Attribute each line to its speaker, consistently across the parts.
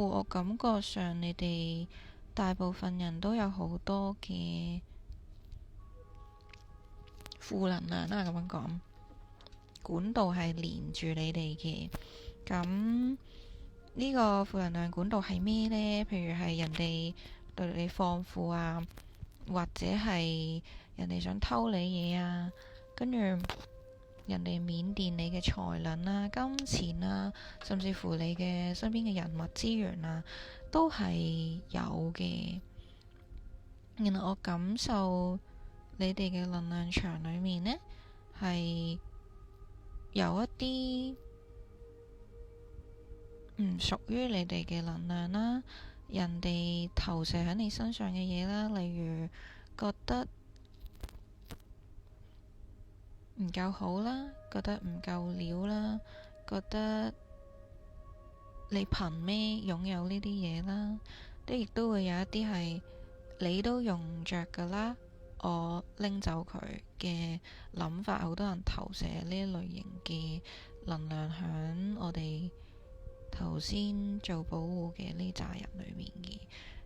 Speaker 1: 我感覺上你哋大部分人都有好多嘅負能量啦，咁樣講，管道係連住你哋嘅。咁呢個負能量管道係咩呢？譬如係人哋對你放負啊，或者係人哋想偷你嘢啊，跟住人哋緬甸你嘅才能啊、金錢啊，甚至乎你嘅身邊嘅人物資源啊，都係有嘅。然後我感受你哋嘅能量場裏面呢，係有一啲唔屬於你哋嘅能量啦，人哋投射喺你身上嘅嘢啦，例如覺得唔夠好啦，覺得唔夠料啦，覺得你憑咩擁有呢啲嘢啦，亦都會有一啲係你都用着噶啦，我拎走佢嘅諗法，好多人投射呢一類型嘅能量響我哋頭先做保護嘅呢扎人裏面嘅。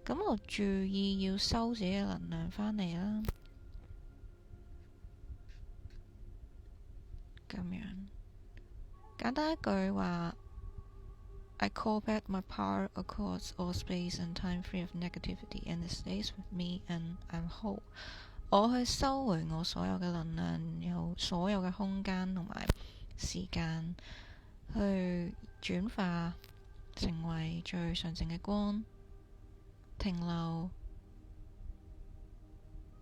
Speaker 1: 咁我注意要收自己嘅能量返嚟啦。咁樣簡單一句話，I call back my power across all space and time, free of negativity, and it stays with me, and I'm whole。我去收回我所有嘅能量，有所有嘅空間同埋時間，去轉化成為最純淨嘅光，停留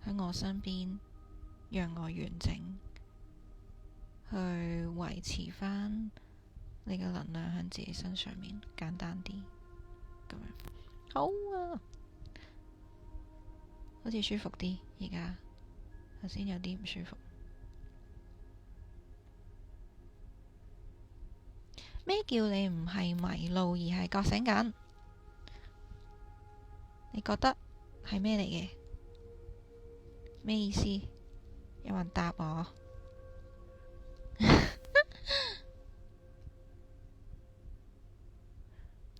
Speaker 1: 喺我身邊，讓我完整，去維持返你嘅能量喺自己身上面，簡單啲咁樣。好啊，好似舒服啲。而家頭先有啲唔舒服。咩叫你唔係迷路而係覺醒緊？你覺得係咩嚟嘅？咩意思？有人答我？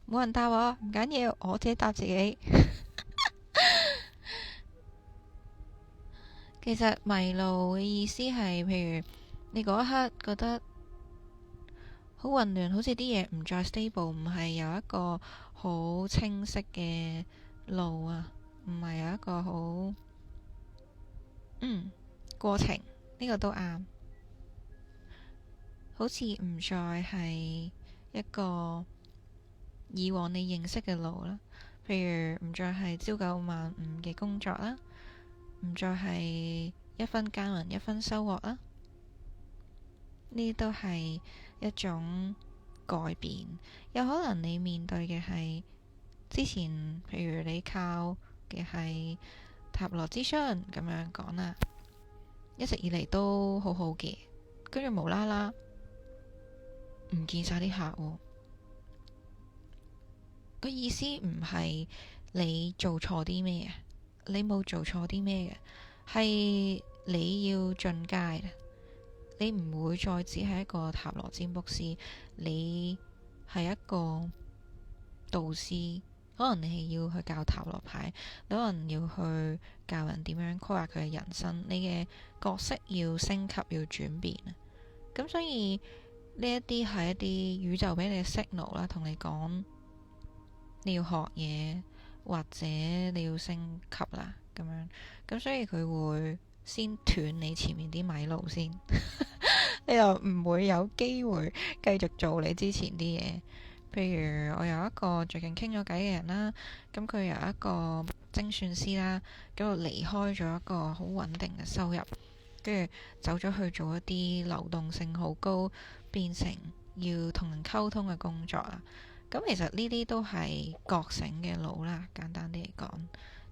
Speaker 1: 冇人答我，唔緊要，我自己答自己。其實迷路嘅意思係，譬如你嗰一刻覺得好混亂，好似啲嘢唔再 stable，唔係有一個好清晰嘅路啊，唔係有一個好過程，呢個都啱。好似唔再係一個以往你認識嘅路啦，譬如唔再係朝九晚五嘅工作啦，唔再係一分耕耘一分收穫啦，呢都係一種改變。有可能你面對嘅係之前，譬如你靠嘅係塔羅諮詢咁樣講啦，一直以嚟都好好嘅，跟住無啦啦唔見晒啲客喎。個意思唔係你做錯啲咩啊，你冇做錯啲咩嘅，係你要進階，你唔會再只係一個塔羅占卜師，你係一個導師，可能你係要去教塔羅牌，你可能要去教人點樣規劃佢嘅人生，你嘅角色要升級要轉變。咁所以呢一啲係一啲宇宙俾你嘅 signal 啦，同你講你要學嘢，或者你要升級啦，咁樣。咁所以佢會先斷你前面啲米路先，你又唔會有機會繼續做你之前啲嘢。譬如我有一個最近傾咗偈嘅人啦，咁佢由一個精算師啦，咁就離開咗一個好穩定嘅收入，跟住走咗去做一啲流動性好高，變成要同人溝通嘅工作啦。咁其實呢啲都係覺醒嘅路啦，簡單啲嚟講。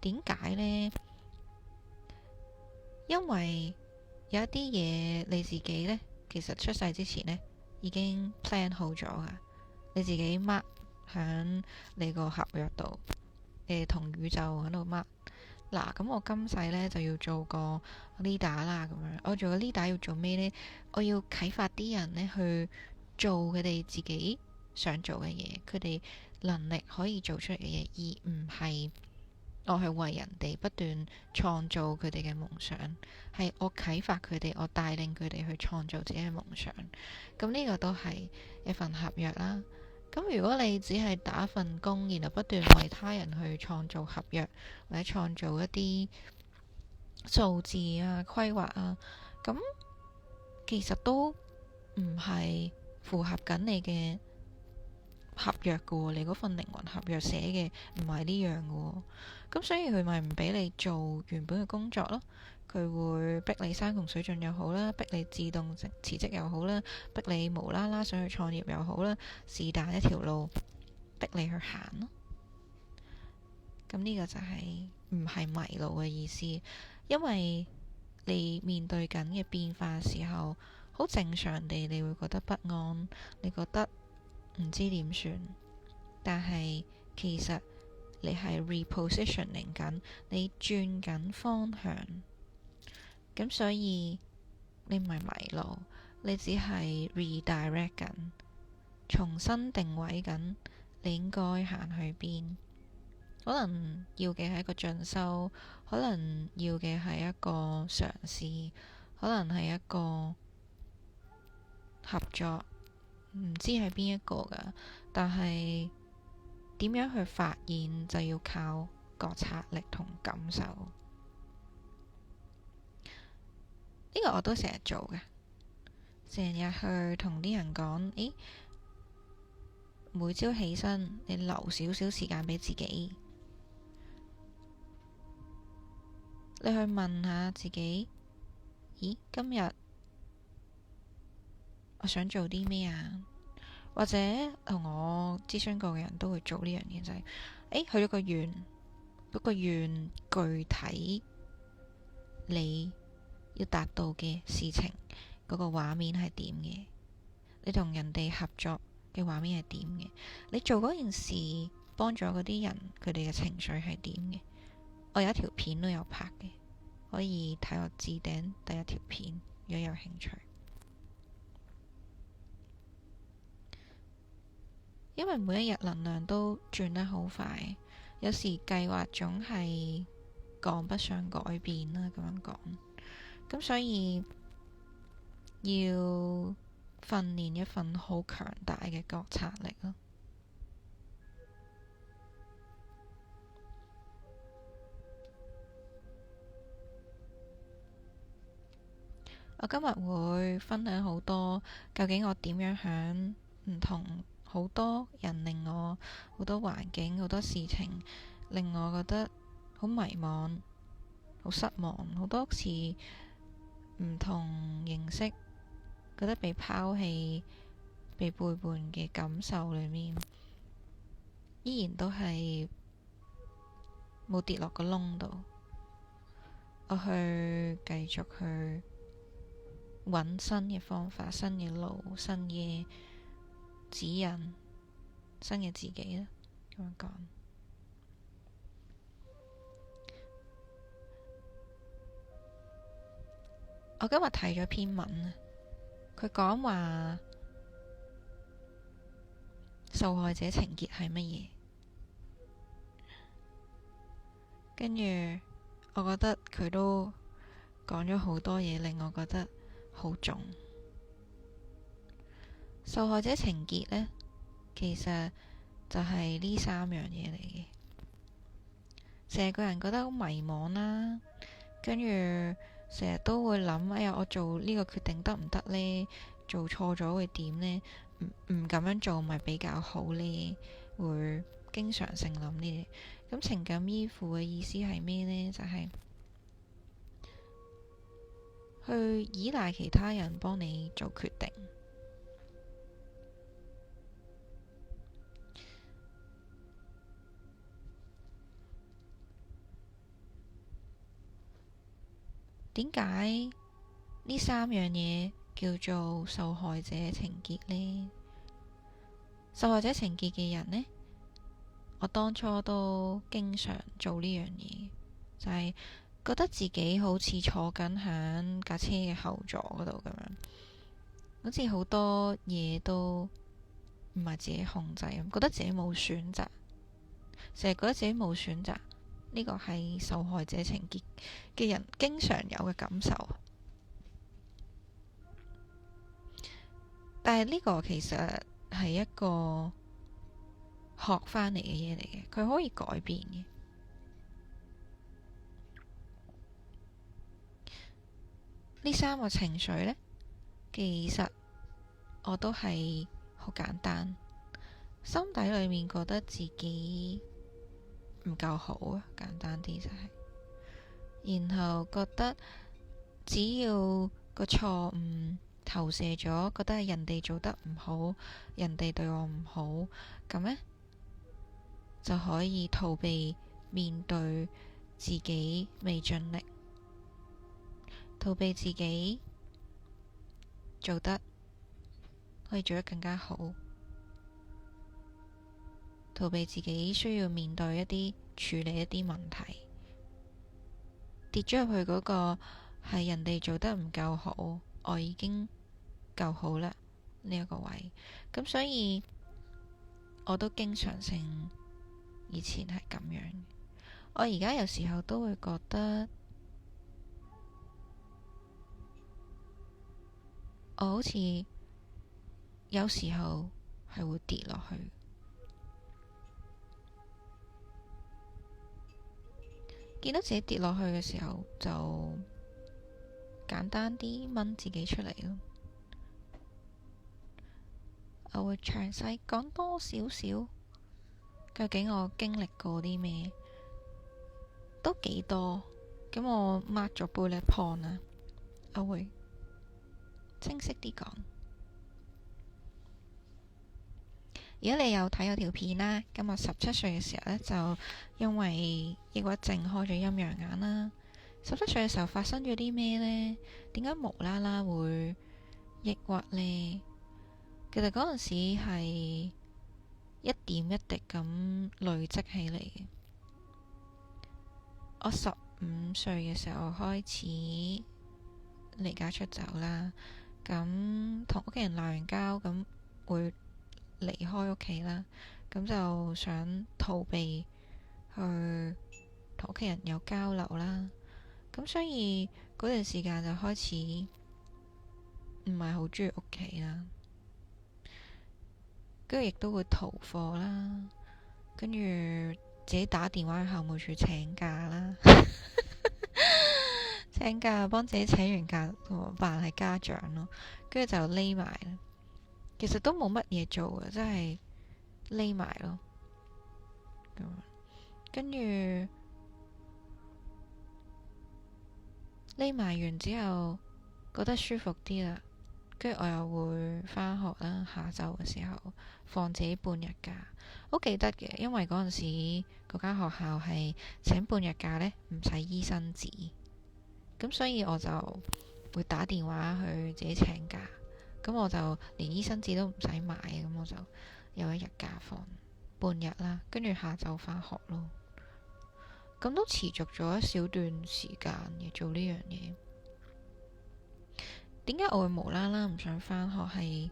Speaker 1: 點解呢？因為有一啲嘢你自己呢，其實出世之前呢已經 plan 好咗噶，你自己 mark 響你個合約度，同宇宙喺度 mark。嗱，咁我今世呢就要做個 leader 啦，咁樣。我做個 leader 要做咩呢？我要啟發啲人呢去做佢哋自己想做嘅嘢，佢哋能力可以做出嚟嘅嘢，而唔係我去為人哋不斷創造佢哋嘅夢想，係我啟發佢哋，我帶領佢哋去創造自己嘅夢想。咁呢個都係一份合約啦。咁如果你只係打份工，然後不斷為他人去創造合約，或者創造一啲數字啊、規劃啊，咁其實都唔係符合緊你嘅合約噶喎。你嗰份靈魂合約寫嘅唔係呢樣噶喎。咁所以佢咪唔俾你做原本嘅工作咯。佢會逼你山窮水盡又好啦，逼你自動辭職又好啦，逼你無啦啦想去創業又好啦，是但一條路逼你去行咯。咁呢個就係唔係迷路嘅意思，因為你面對緊嘅變化嘅時候，好正常地你會覺得不安，你覺得唔知點算，但係其實你係 repositioning 緊，你轉緊方向，咁所以你唔係迷路，你只係 redirect 緊，重新定位緊，你應該行去邊。可能要嘅係一個進修，可能要嘅係一個嘗試，可能係一個合作，唔知係邊一個噶，但係點樣去發現就要靠覺察力同感受。呢個我都成日做嘅，成日去同啲人講，誒，每朝起身你留少少時間俾自己。你去問下自己，咦，今日我想做啲咩啊？或者同我諮詢過嘅人都會做呢樣嘢，就係去咗個願，嗰個願具體你要達到嘅事情，嗰個畫面係點嘅？你同人哋合作嘅畫面係點嘅？你做嗰件事幫咗嗰啲人，佢哋嘅情緒係點嘅？我有一條片都有拍嘅，可以睇我置頂第一條片，如果有興趣。因為每一日能量都轉得好快，有時計劃總係趕不上改變啦，咁樣講。咁所以要訓練一份好強大嘅覺察力咯。我今日會分享好多，究竟我點樣響唔同好多人令我好多環境好多事情令我覺得好迷茫、好失望，好多次唔同形式覺得被拋棄、被背叛嘅感受裏面，依然都係冇跌落個窿度。我去繼續去揾新嘅方法、新嘅路、新嘅指引、新嘅自己啦。咁樣講，我今日睇咗篇文啊，佢講話受害者情結係乜嘢，跟住我覺得佢都講咗好多嘢，令我覺得好重。受害者情結呢，其實就係呢三樣嘢嚟嘅。成個人覺得好迷茫啦，跟住成日都會諗，哎呀，我做呢個決定得唔得呢？做錯咗會點呢？唔咁樣做咪比較好呢？會經常性諗呢啲。咁情感依附嘅意思係咩呢？就係去依賴其他人幫你做決定。點解呢三樣嘢叫做受害者情結呢？受害者情結嘅人呢，我當初都經常做呢樣嘢，就係覺得自己好似坐緊響架車嘅後座嗰度咁樣，好似好多嘢都唔係自己控制，覺得自己冇選擇，成日覺得自己冇選擇，呢個係受害者情結嘅人經常有嘅感受。但係呢個其實係一個學翻嚟嘅嘢嚟嘅，佢可以改變嘅。呢三個情緒呢，其實我都係好簡單，心底裏面覺得自己唔夠好啊，簡單啲就係，然後覺得只要個錯誤投射咗，覺得係人哋做得唔好，人哋對我唔好，咁呢，就可以逃避面對自己未盡力，逃避自己做得可以做得更加好，逃避自己需要面對一啲處理一啲問題，跌咗入去嗰個係人哋做得唔夠好，我已經夠好啦呢一個位。咁所以我都經常性以前係咁樣，我而家有時候都會覺得我好似有時候係會跌落去，見到自己跌落去嘅時候，就簡單啲掹自己出嚟咯。我會詳細講多少少，究竟我經歷過啲咩，都幾多。咁我 mark 咗 bullet point 啦，我會清晰啲講。如果你有睇我條片啦，咁我17歲嘅時候呢，就因為抑鬱症開咗陰陽眼啦。17歲嘅時候發生咗啲咩呢？點解無啦啦會抑鬱呢？其實嗰陣時係一點一滴咁累積起嚟嘅。我15歲嘅時候開始離家出走啦，咁同屋企人鬧完交，咁會離開屋企啦，咁就想逃避去同屋企人有交流啦，咁所以嗰段時間就開始唔係好鍾意屋企啦，跟住亦都會逃課啦，跟住自己打電話去校務處請假啦，請假幫自己請完假同扮係家長咯，跟住就匿埋啦。其實都冇乜嘢做嘅，真係匿埋咯。跟住匿埋完之後，覺得舒服啲啦。跟住我又會返學啦，下晝嘅時候放自己半日假，好記得嘅。因為嗰陣時嗰間學校係請半日假呢，唔使醫生紙，咁所以我就會打電話去自己請假。咁我就連醫生紙都唔使買，咁我就有一日假放半日啦，跟住下晝返學咯。咁都持續咗一小段時間嘅做呢樣嘢。點解我會無啦啦唔想返學？係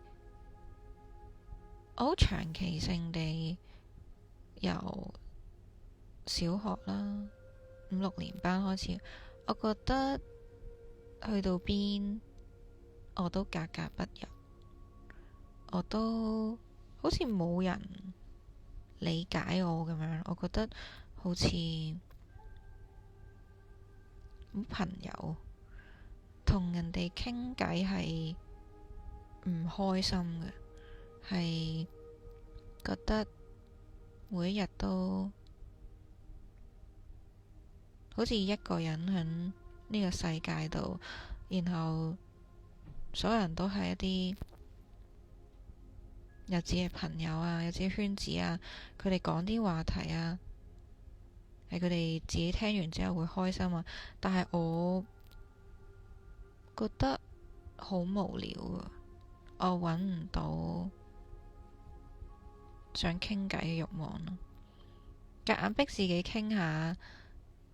Speaker 1: 我好長期性地由小學啦5、6年班開始，我覺得去到邊我都格格不入，我都好似冇人理解我咁樣，我覺得好似冇朋友，同人哋傾偈係唔開心嘅，係覺得每一日都好似一個人喺呢個世界度，然後所有人都係一啲有自己嘅朋友啊，有自己圈子啊，佢哋講啲話題啊，係佢哋自己聽完之後會開心啊，但係我覺得好無聊啊，我揾唔到想傾偈嘅慾望咯，夾硬逼自己傾下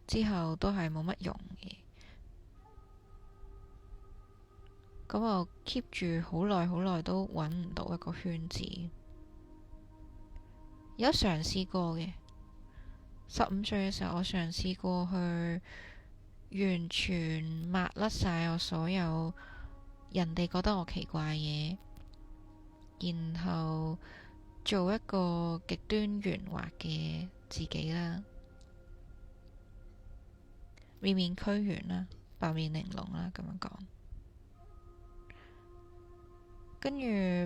Speaker 1: 之後都係冇乜用嘅。咁我 keep 住好耐好耐都揾唔到一個圈子，有嘗試過嘅。15歲嘅時候，我嘗試過去完全抹甩晒我所有人哋覺得我奇怪嘢，然後做一個極端圓滑嘅自己啦，面面俱圓啦，八面玲瓏啦，咁樣講。跟住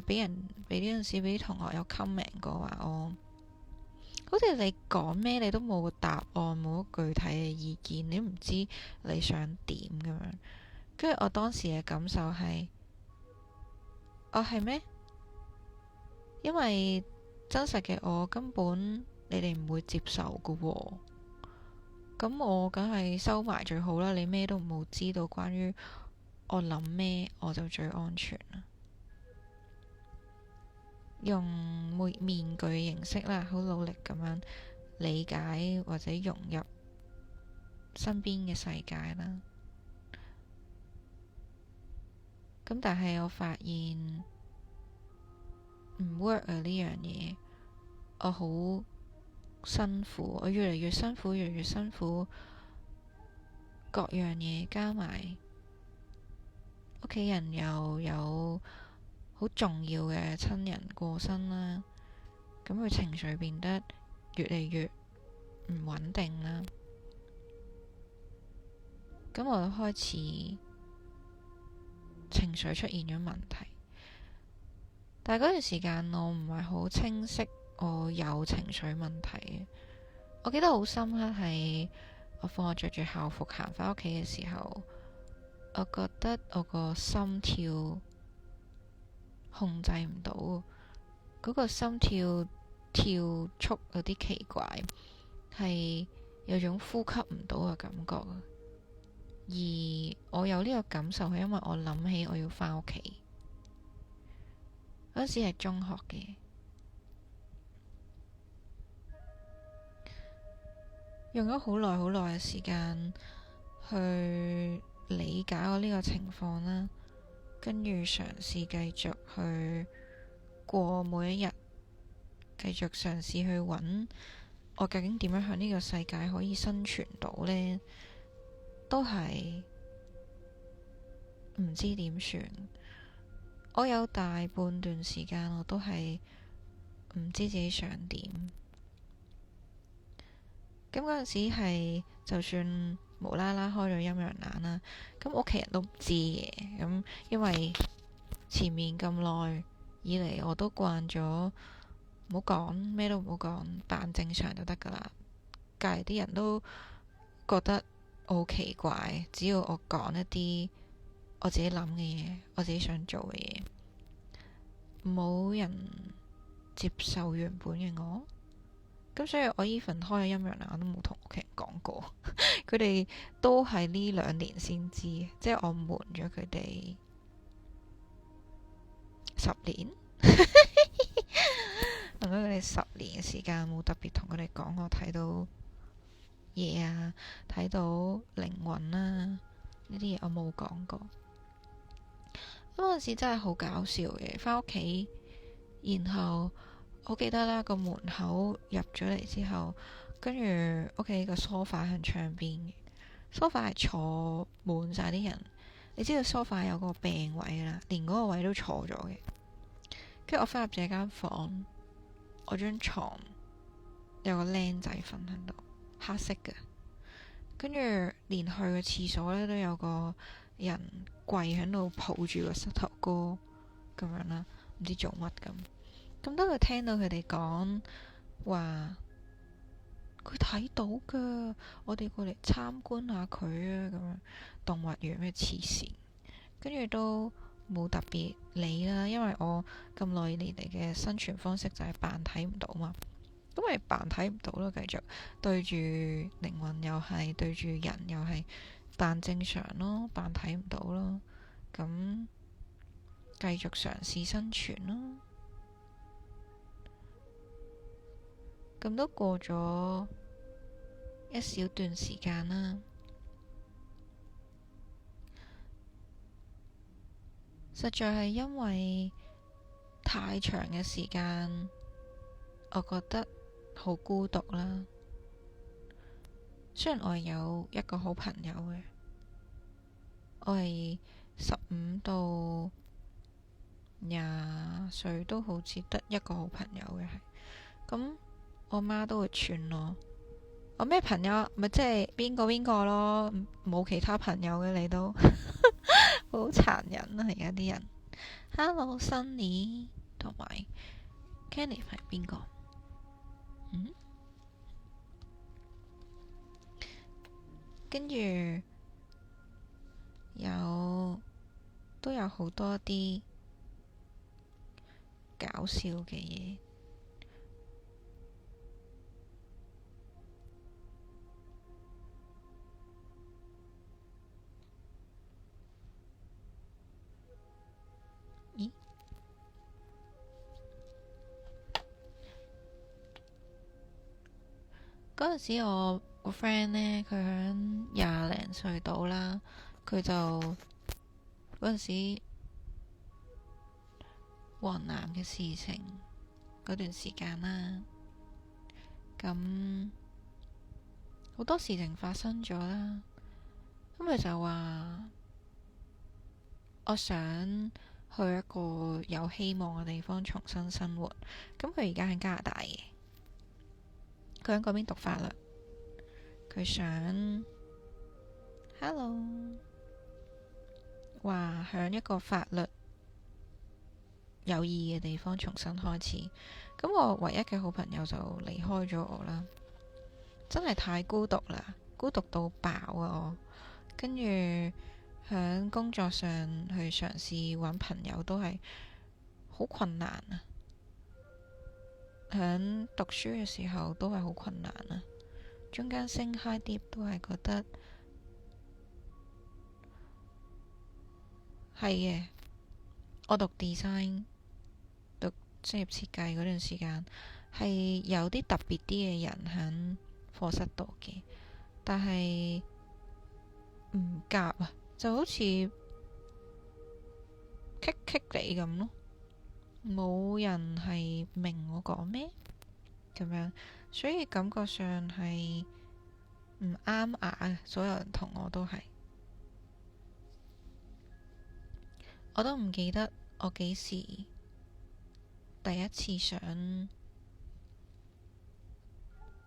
Speaker 1: 俾呢陣時俾啲同學有 comment 過話我，好似你講咩你都冇個答案，冇個具體嘅意見，你唔知你想點咁樣。跟住我當時嘅感受係，哦，係咩？因為真實嘅我根本你哋唔會接受㗎喎，咁我梗係收埋最好啦。你咩都冇知道，關於我諗咩，我就最安全啦。用面具嘅形式啦，好努力咁樣理解或者融入身邊嘅世界啦。咁但係我發現唔 work 啊，呢樣嘢，我好辛苦，我越嚟越辛苦，越嚟越辛苦，各樣嘢加埋，屋企人又有好重要嘅親人過身啦，咁佢情緒變得越嚟越唔穩定啦，咁我就開始情緒出現咗問題。但係嗰段時間我唔係好清晰我有情緒問題嘅。我記得好深刻係我放學着住校服行返屋企嘅時候，我覺得我個心跳控制唔到，嗰個心跳速有啲奇怪，係有種呼吸唔到嘅感覺。而我有呢個感受係因為我諗起我要返屋企，嗰時係中學嘅，用咗好耐好耐嘅時間去理解我呢個情況啦，跟住嘗試繼續去過每一日，繼續嘗試去揾我究竟點樣喺呢個世界可以生存到呢？都係唔知點算。我有大半段時間我都係唔知自己想點。咁嗰陣時係就算無啦啦開咗陰陽眼啦，咁屋企人都唔知嘅。咁因為前面咁耐以嚟，我都慣咗唔好講，咩都唔好講，扮正常就得噶啦。隔籬啲人都覺得我好奇怪，只要我講一啲我自己諗嘅嘢，我自己想做嘅嘢，冇人接受原本嘅我。咁所以我even開咗陰陽眼，我都冇同屋企人講過。佢哋都係呢2年先知，即係我瞞咗佢哋10年。用咗佢哋10年嘅時間，冇特別同佢哋講我睇到嘢啊，睇到靈魂啦，呢啲嘢我冇講過。嗰陣時真係好搞笑嘅，返屋企，然後我記得啦，個門口入咗嚟之後，跟住屋企個梳化喺窗邊，梳化係坐滿晒啲人。你知道梳化有個病位啦，連嗰個位都坐咗嘅。跟住我返入自己間房，我張床有個靚仔瞓喺度，黑色嘅。跟住連去個廁所呢，都有個人跪喺度抱住個膝頭哥咁樣啦，唔知做乜咁。咁當佢聽到佢哋講話，佢睇到噶，我哋過嚟參觀下佢啊，咁樣動物園咩黐線，跟住都冇特別理啦，因為我咁耐年嚟嘅生存方式就係扮睇唔到嘛，咁咪扮睇唔到咯，繼續對住靈魂又係，對住人又係扮正常咯，扮睇唔到咯，咁繼續嘗試生存咯。咁都過咗一小段時間啦，實在係因為太長嘅時間，我覺得好孤獨啦。雖然我係有一個好朋友嘅，我係15到20歲都好似得一個好朋友嘅，係咁我媽都會串我咩朋友咪即係邊個邊個咯，冇其他朋友嘅你都好殘忍啊！而家啲人，Hello Sunny 同埋 Kenneth 係邊個？跟住都有好多啲搞笑嘅嘢。咦？嗰陣時我個 friend 呢，佢響20零歲到啦，佢就嗰陣時黃南嘅事情嗰段時間啦，咁好多事情發生咗啦，咁佢就話我想去一個有希望嘅地方重新生活，咁佢而家喺加拿大嘅。佢喺嗰邊讀法律，佢想 Hello 話喺一個法律有意義嘅地方重新開始。咁我唯一嘅好朋友就離開咗我啦，真係太孤獨啦，孤獨到爆啊！我跟住喺工作上去嘗試揾朋友都係好困難啊。喺讀書嘅時候都係好困難啊，中間升 high dip 都係覺得係嘅。我讀 design 讀職業設計嗰段時間係有啲特別啲嘅人喺課室度嘅，但係唔夾啊，就好似棘棘地咁咯。冇人係明我講咩咁樣，所以感覺上係唔啱牙。所有人同我都係，我都唔記得我幾時第一次想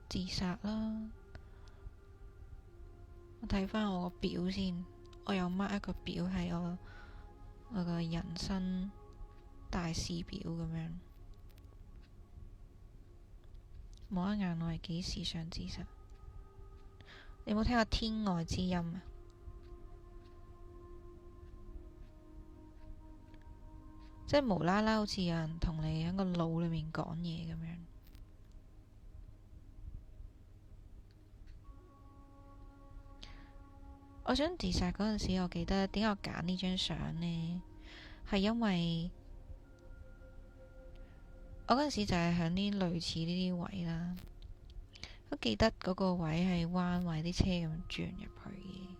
Speaker 1: 自殺啦。我睇翻我個表先，我有 mark 一個表喺我個人生大事表咁樣。望一眼我係幾時想自殺？你有冇聽過天外之音啊？即係無啦啦，好似有人同你喺個腦裏面講嘢咁樣。我想自殺嗰陣時，我記得點解我揀呢張相呢？係因為我嗰陣時就係喺啲類似呢啲位啦，都記得嗰個位係彎位，啲車咁轉入去嘅。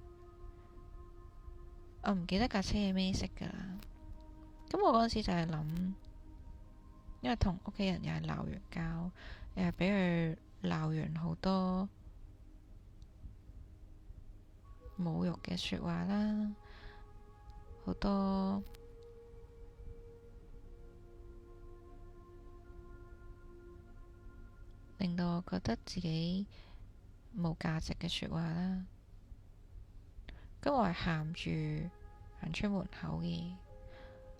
Speaker 1: 我唔記得架車係咩色噶啦。咁我嗰陣時就係諗，因為同屋企人又係鬧完交，又係俾佢鬧完好多侮辱嘅說話啦，好多令到我覺得自己冇價值嘅說話啦。咁我係喊住行出門口嘅，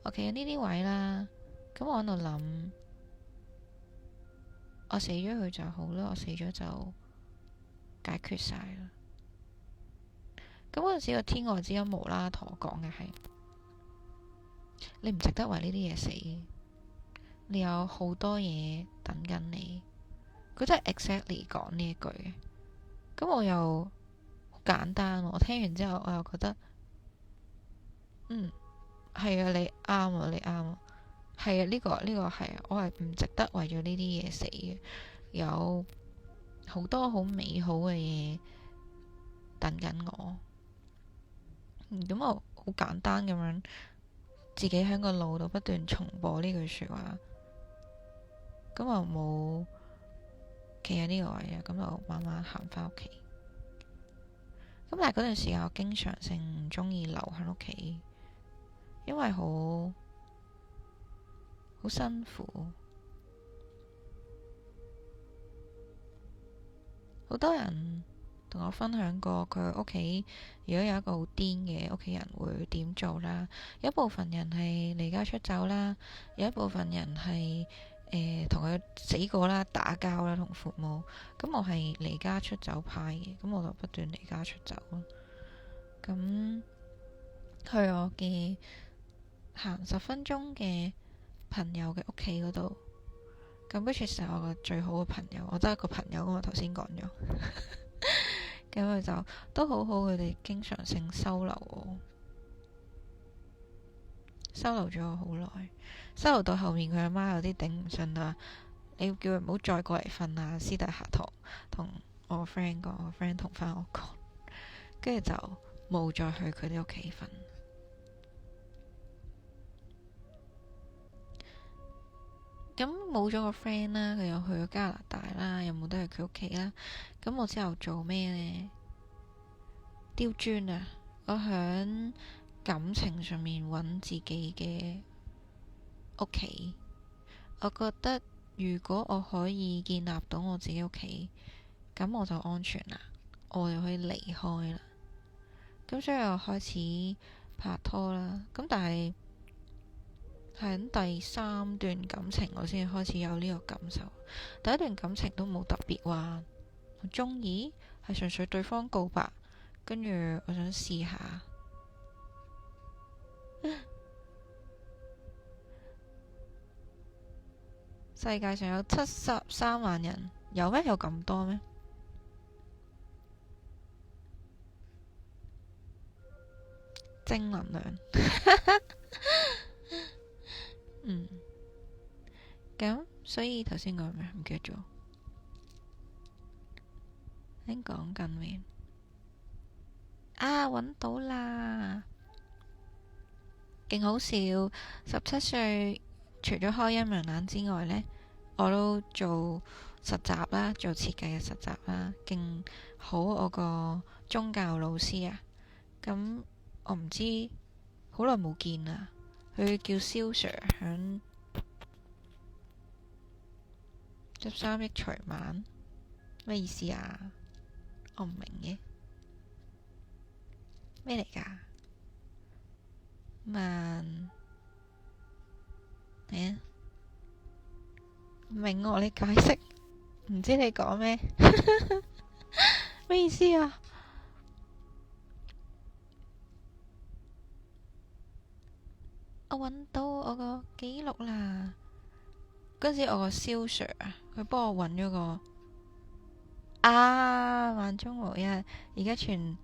Speaker 1: 我企喺呢啲位啦。咁我喺度諗，我死咗佢就好啦，我死咗就解決晒啦。咁嗰陣時個天外之音無啦啦同我講嘅係，你唔值得為呢啲嘢死，你有好多嘢等緊你。佢真係 exactly 講呢一句嘅。咁我又好簡單，我聽完之後我又覺得，係啊，你啱啊，你啱啊，係啊，呢個係啊，我係唔值得為咗呢啲嘢死嘅。有好多好美好嘅嘢等緊我。咁我好簡單咁樣，自己喺個腦度不斷重播呢句說話，咁我企喺呢個位啊，咁就慢慢行返屋企。咁但係嗰段時間我經常性唔中意留喺屋企，因為好辛苦。好多人同我分享過佢屋企如果有一個好癲嘅屋企人會點做啦。有一部分人係離家出走啦，有一部分人係同佢死過啦，打交啦，同父母。咁我係離家出走派嘅，咁我就不斷離家出走咯。咁去我嘅行10分鐘嘅朋友嘅屋企嗰度。咁 which is 我個最好嘅朋友，我得一個朋友，咁我頭先講咗。咁佢就都好好，佢哋經常性收留我，收留咗我好耐，收留到後面佢阿媽有啲頂唔順啦，你要叫佢唔好再過嚟瞓啊，私底下同我個 friend 講，我個 friend 同翻我講，跟住就冇再去佢哋屋企瞓。咁冇咗個 friend 啦，佢又去咗加拿大啦，又冇得去佢屋企啦。咁我之後做咩呢？刁鑽啊！我響感情上面揾自己嘅屋企。我覺得如果我可以建立到我自己屋企，咁我就安全啦，我就可以離開啦。咁所以我開始拍拖啦。咁但係喺第3段感情，我先開始有呢個感受。第一段感情都冇特別話我中意，係純粹對方告白，跟住我想試下。世界上有73萬人，有咩有咁多咩？正能量。咁所以頭先講咩？唔記得咗。先講緊咩？搵到啦！勁好笑。17歲，除咗開陰陽眼之外呢，我都做實習啦，做設計嘅實習啦，勁好。我個宗教老師啊，咁我唔知好耐冇見啦。佢叫蕭 Sir，響13億除晚，咩意思啊？我唔明嘅，咩嚟噶？唔明我，你解釋。唔知你講咩？咩意思啊？我搵到我個記錄啦。嗰時我個蕭 Sir 啊，佢幫我搵咗個萬中無一，而家全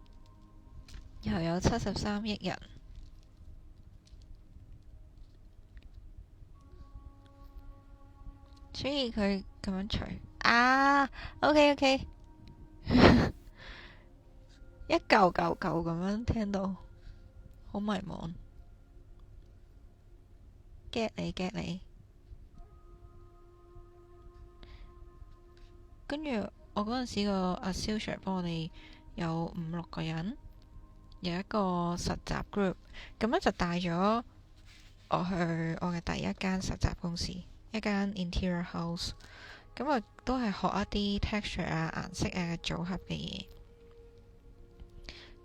Speaker 1: 又有73億人，所以佢咁樣除OK，一嚿嚿嚿咁樣聽到，好迷茫。get 你，跟住我嗰陣時個阿蕭 Sir 幫我哋有5、6個人，有一個實習 group，咁樣就帶咗我去我嘅第一間實習公司，一間 interior house，咁啊都係學一啲 texture 啊、顏色啊組合嘅嘢。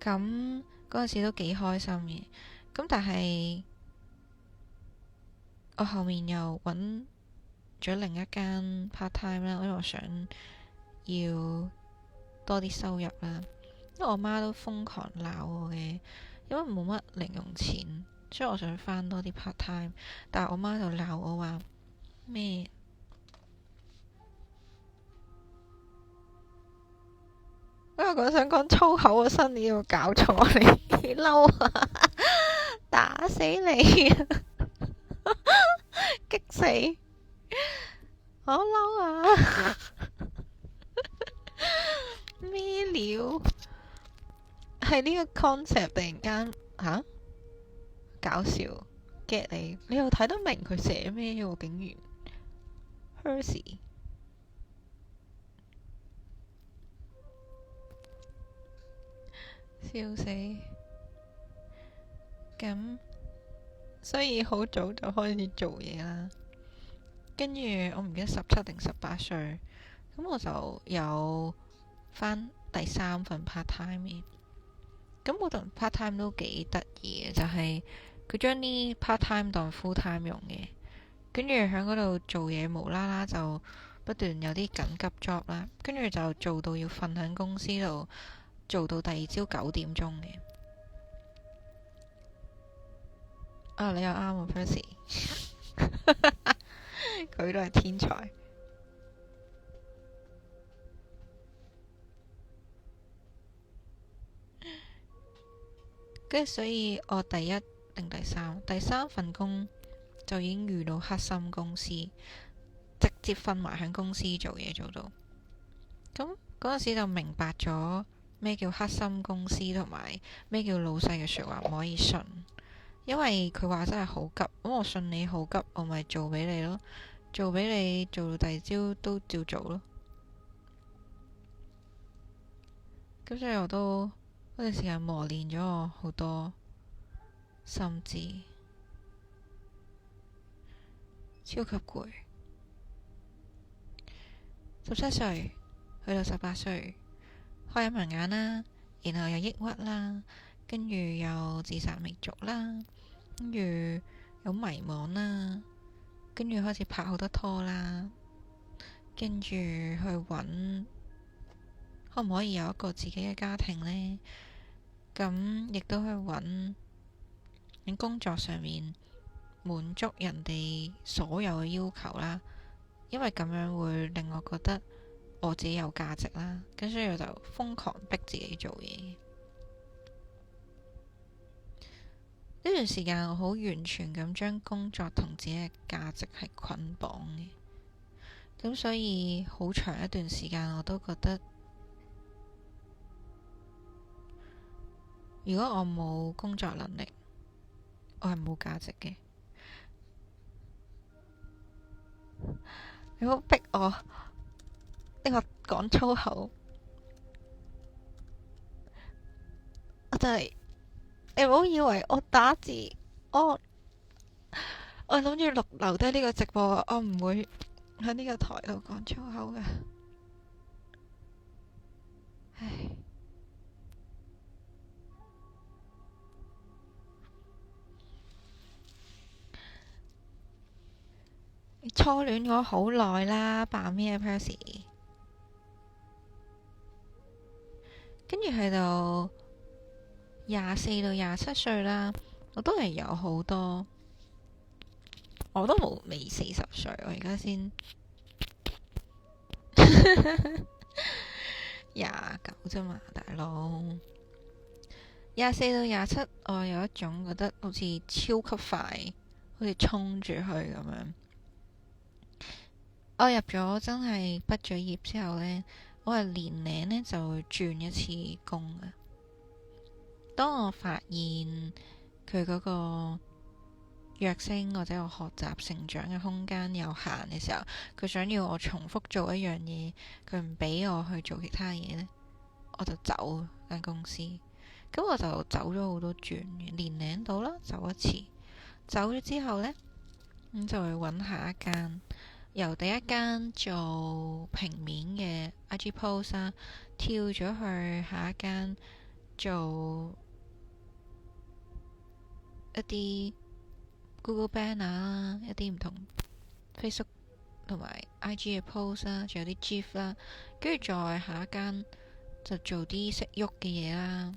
Speaker 1: 咁嗰陣時都幾開心嘅，咁但係我後面又揾咗另一間 part time 啦，因為我想要多啲收入啦。因為我媽都瘋狂鬧我嘅，因為冇乜零用錢，所以我想返多啲 part time。但係我媽就鬧我話咩？因為我想講粗口，我新年要搞錯你，幾嬲啊！打死你啊！激死！好嬲啊！咩料？係呢個 concept 突然間搞笑 get 你又睇得明佢寫咩喎？竟然 Hershey 笑死！咁所以好早就開始做嘢啦。跟住我唔記得17定18歲，咁我就有返第3份 part time 嘅。咁嗰份 part time 都幾得意嘅，就係佢將啲 part time 當 full time 用嘅。跟住喺嗰度做嘢，無啦啦就不斷有啲緊急 job 啦，跟住就做到要瞓喺公司度，做到第二朝9點鐘嘅。啊，你又啱啊 Percy 佢都係天才。跟住所以我第一定第三份工就已經遇到黑心公司，直接瞓埋喺公司做嘢做到。咁嗰陣時就明白咗咩叫黑心公司，同埋咩叫老細嘅說話唔可以信。因為佢話真係好急，咁我信你好急，我咪做俾你咯，做俾你做到第二朝都照做咯。咁所以我都嗰段時間磨練咗我好多心智，超級攰。17歲去到18歲，開眼盲眼啦，然後又抑鬱啦，跟住又自殺未續啦，跟住有迷茫啦，跟住開始拍好多拖啦，跟住去揾可唔可以有一個自己嘅家庭呢？咁亦都去揾喺工作上面滿足人哋所有嘅要求啦，因為咁樣會令我覺得我自己有價值啦，咁所以我就瘋狂逼自己做嘢。呢段時間我好完全咁將工作同自己嘅價值係捆綁嘅，咁所以好長一段時間我都覺得，如果我冇工作能力，我係冇價值嘅。你好逼我呢個講粗口，我真係，你唔好以為我打字，我諗住留低呢個直播，我唔會喺呢個台度講粗口㗎。唉，你初戀我好耐啦，扮咩 Percy？跟住去到24到27歲啦，我都係有好多，我都未40歲，我而家先29啫嘛，大佬。24到27，我有一種覺得好似超級快，好似衝住去咁樣。我入咗真係畢咗業之後呢，我係年齡呢就會轉一次工嘅。當我發現佢嗰個躍升或者我學習成長嘅空間有限嘅時候，佢想要我重複做一樣嘢，佢唔俾我去做其他嘢呢，我就走間公司。咁我就走咗好多轉嘅，年齡到啦，走一次。走咗之後呢，咁就會揾下一間。由第一間做平面嘅 IG post 啦，跳咗去下一間做一啲 Google Banner 啦，一啲唔同 Facebook 同埋 IG 嘅 post 啦，仲有啲 GIF 啦，跟住再下一間就做啲識喐嘅嘢啦，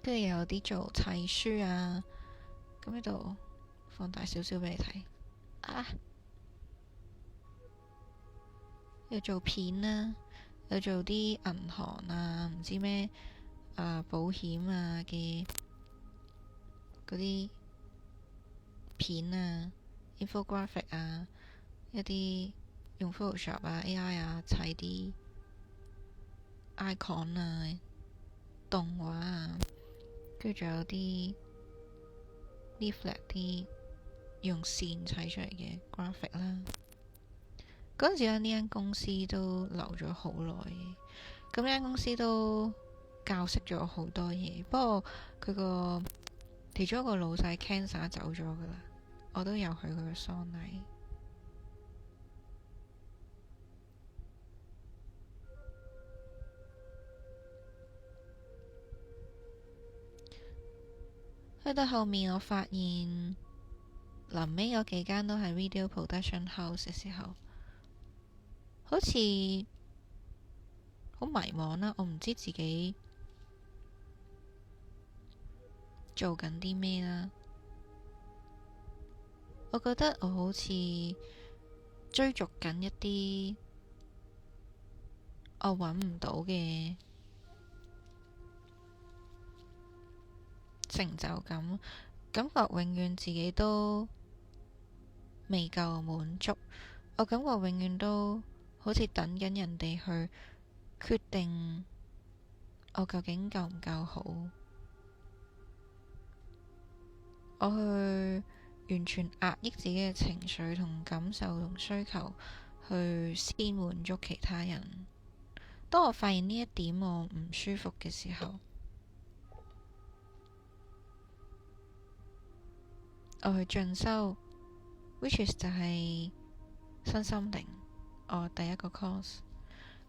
Speaker 1: 跟住又有啲做砌書啊，咁喺度放大少少俾你睇啊！又做片啦，又做啲銀行啊，唔知咩保險啊嘅嗰啲片啊 infographic 啊，一啲用 Photoshop 啊 AI 啊砌啲 icon 啊動畫啊，跟住仲有啲 leaflet 啲用線砌出嚟嘅 graphic 啦。嗰陣時呢間公司都留咗好耐嘅，咁呢間公司都教識咗我好多嘢。不過佢個其中一個老細 cancer 走咗噶啦，我都有去佢嘅喪禮。去到後面，我發現臨尾有幾間都係 video production house 嘅時候，好似好迷茫啦。我唔知自己做緊啲咩啦。我覺得我好似追逐緊一啲我揾唔到嘅成就感，感覺永遠自己都未夠滿足。我感覺永遠都好似等緊人哋去決定我究竟夠唔夠好。我去完全壓抑自己嘅情緒同感受同需求，去先滿足其他人。當我發現呢一點我唔舒服嘅時候，我去進修，which is 就係身心靈，我第一個 course。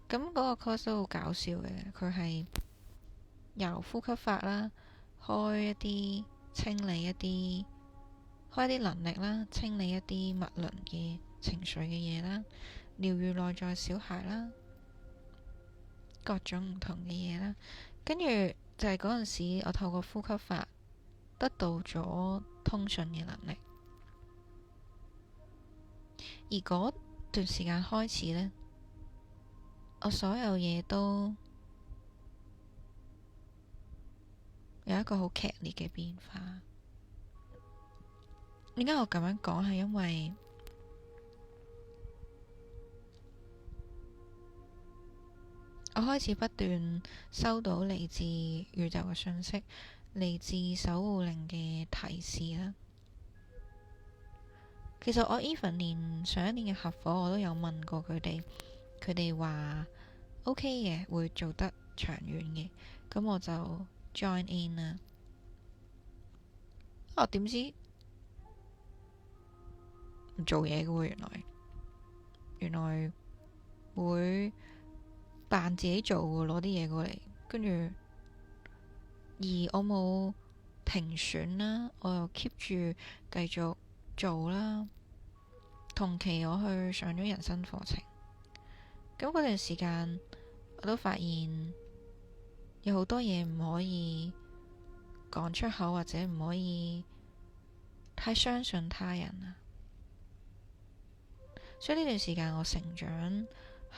Speaker 1: 咁嗰個 course 都好搞笑嘅，佢係由呼吸法啦，開一啲清理一啲，開一啲能力啦，清理一啲物輪嘅情緒嘅嘢啦，療愈內在小孩啦，各種唔同嘅嘢啦。跟住就係嗰陣時，我透過呼吸法得到咗通訊嘅能力，而嗰段時間開始呢，我所有嘢都有一個好劇烈嘅變化。點解我咁樣講？係因為我開始不斷收到嚟自宇宙嘅訊息，嚟自守護靈嘅提示啦。其實我 even 連上一年嘅合夥我都有問過佢哋，佢哋話 OK 嘅，會做得長遠嘅。咁我就 join in 啦。點知唔做嘢嘅喎，原來會扮自己做喎，攞啲嘢過嚟，跟住而我冇停損啦，我又 keep 住繼續做啦。同期我去上咗人生課程，咁嗰段時間我都發現有好多嘢唔可以講出口，或者唔可以太相信他人啊。所以呢段時間我成長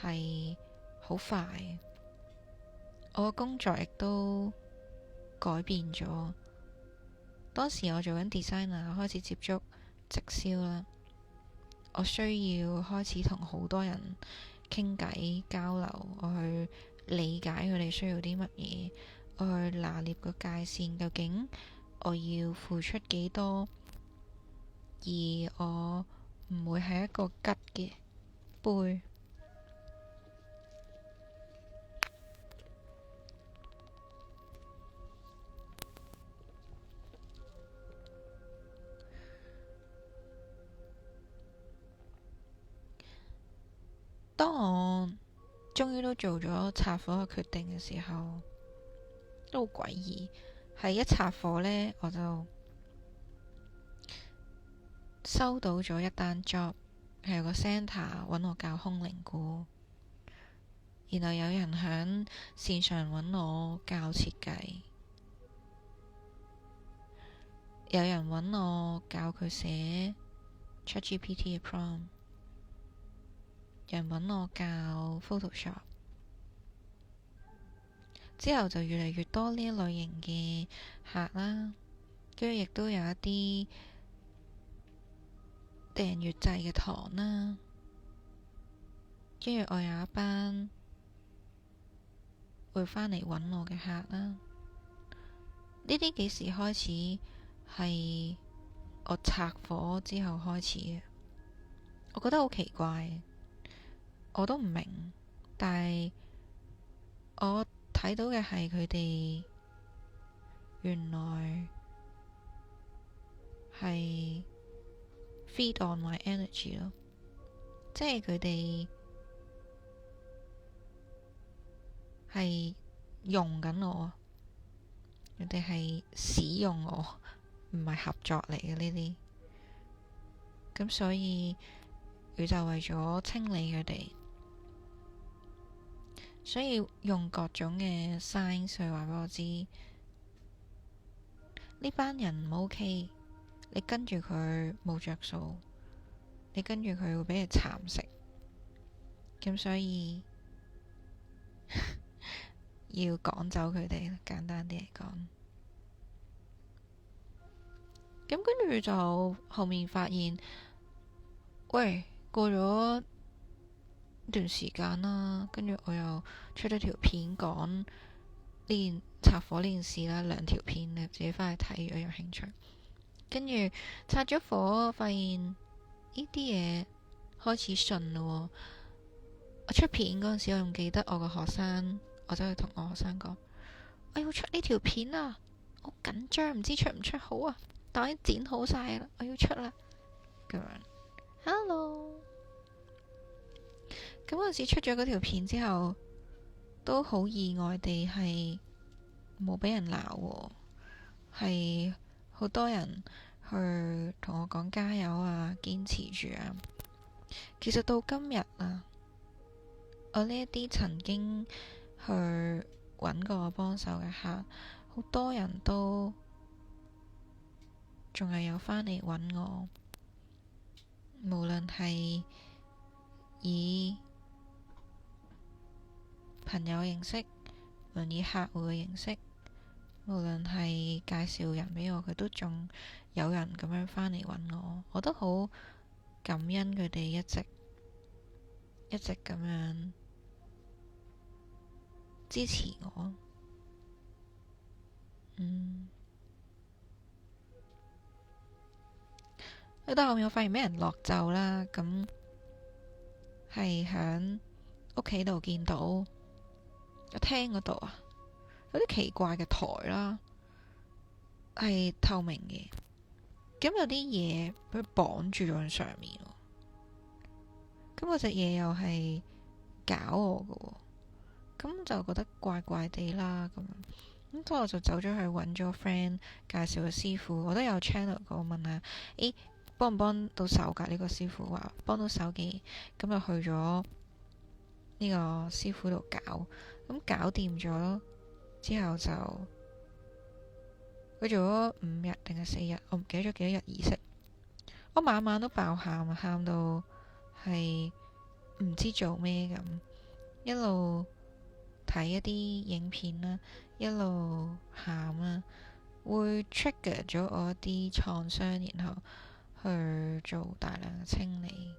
Speaker 1: 係好快，我嘅工作亦都改變咗。當時我做緊 designer，開始接觸直銷啦，我需要開始同好多人傾偈交流，我去理解佢哋需要啲乜嘢，我去拿捏個界線，究竟我要付出幾多，而我唔會係一個吉嘅杯。當我終於都做咗拆夥嘅決定嘅時候，都好詭異。係一拆夥呢，我就收到咗一單 job，係有個 centre 揾我教空靈鼓，然後有人響線上揾我教設計，有人揾我教佢寫 ChatGPT 嘅 prompt，有人揾我教 Photoshop， 之後就越嚟越多呢一類型嘅客啦，跟住亦都有一啲訂閱制嘅堂啦，跟住我有一班會返嚟揾我嘅客啦。呢啲幾時開始？係我拆夥之後開始嘅。我覺得好奇怪，我都唔明，但係我睇到嘅係佢哋原來係 feed on my energy 咯，即係佢哋係用緊我，佢哋係使用我，唔係合作嚟嘅呢啲。咁所以宇宙為咗清理佢哋，所以用各種嘅 sign 去話俾我知，呢班人唔 OK，你跟住佢冇着數，你跟住佢會俾人蠶食。咁所以要趕走佢哋，簡單啲嚟講。咁跟住就後面發現，喂，過咗段時間啦，跟住我又出咗條片講呢件拆火呢件事啦，2條片你自己翻去睇，如果有興趣。跟住拆咗火，發現呢啲嘢開始順咯。我出片嗰陣時，我仲記得我個學生，我走去同我學生講，我要出呢條片啊，好緊張，唔知出唔出好啊，但我已經剪好晒啦，我要出啦。咁樣 ，Hello。咁嗰陣時出咗嗰條片之後，都好意外地係冇俾人鬧，係好多人去同我講加油啊，堅持住啊。其實到今日啊，我呢一啲曾經去揾過我幫手嘅客，好多人都仲係有返嚟揾我，無論係以朋友形式，無論以客戶嘅形式，無論係介紹人俾我，佢都仲有人咁樣返嚟揾我，我都好感恩佢哋一直咁樣支持我。去到後面我發現俾人落咒啦，咁係響屋企度見到個廳嗰度啊，有啲奇怪嘅台啦，係透明嘅，咁有啲嘢俾佢綁住咗喺上面，咁嗰隻嘢又係搞我嘅，咁就覺得怪怪地啦，咁所以我就走咗去揾咗個 friend 介紹個師傅，我都有 channel 過問下，幫唔幫到手㗎？呢個師傅話幫到手嘅，咁就去咗呢個師傅度搞，咁搞掂咗之後就佢做咗5日定係4日，我唔記得咗幾多日儀式。我晚晚都爆喊啊，喊到係唔知做咩咁，一路睇一啲影片啦，一路喊啦，會 trigger 咗我一啲創傷，然後去做大量嘅清理。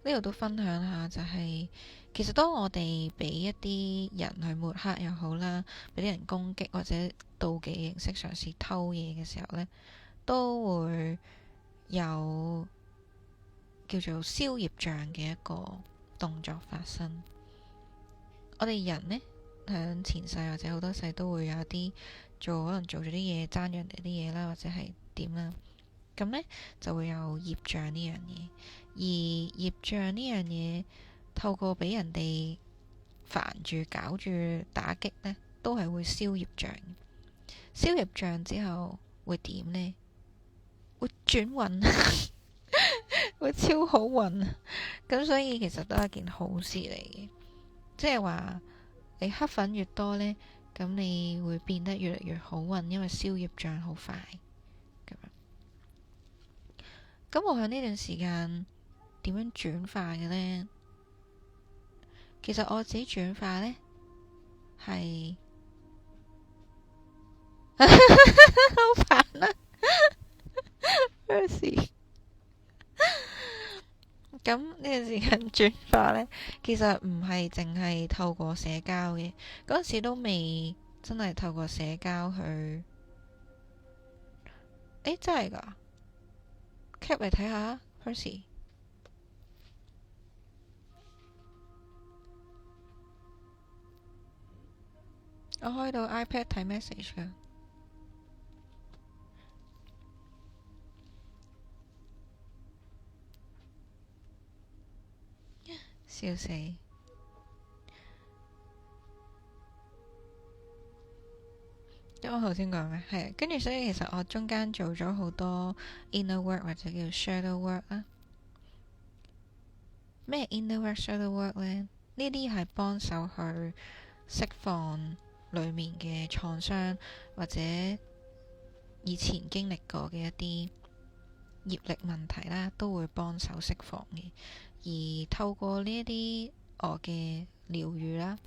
Speaker 1: 呢度都分享下，就係其實當我哋俾一啲人去抹黑又好啦，俾啲人攻擊或者妒忌形式嘗試偷嘢嘅時候呢，都會有叫做消業障嘅一個動作發生。我哋人呢，響前世或者好多世都會有啲可能做咗啲嘢爭咗人哋啲嘢啦，或者係點啦，咁呢，就會有業障呢樣嘢。而業障呢樣嘢透過俾人哋煩住、搞住、打擊呢，都係會消業障。消業障之後會點呢？會轉運，會超好運。咁所以其實都係一件好事嚟嘅，即係話你黑粉越多呢，咁你會變得越嚟越好運，因為消業障好快。咁我喺呢段時間點樣轉化嘅呢？其實我自己轉化呢，係好煩啊！咩事？咁呢段時間轉化呢，其實唔係淨係透過社交嘅，嗰陣時都未真係透過社交去。真係噶，cap 嚟睇下 Percy。我開到 iPad 睇 message 噶，笑死！因為我頭先講咩？係跟住，所以其實我中間做咗好多 inner work 或者叫 shadow work 啦。咩 inner work、shadow work 呢？呢啲係幫手去釋放裡面嘅創傷，或者以前經歷過嘅一啲業力問題啦，都會幫手釋放嘅。而透過呢一啲我嘅療愈啦，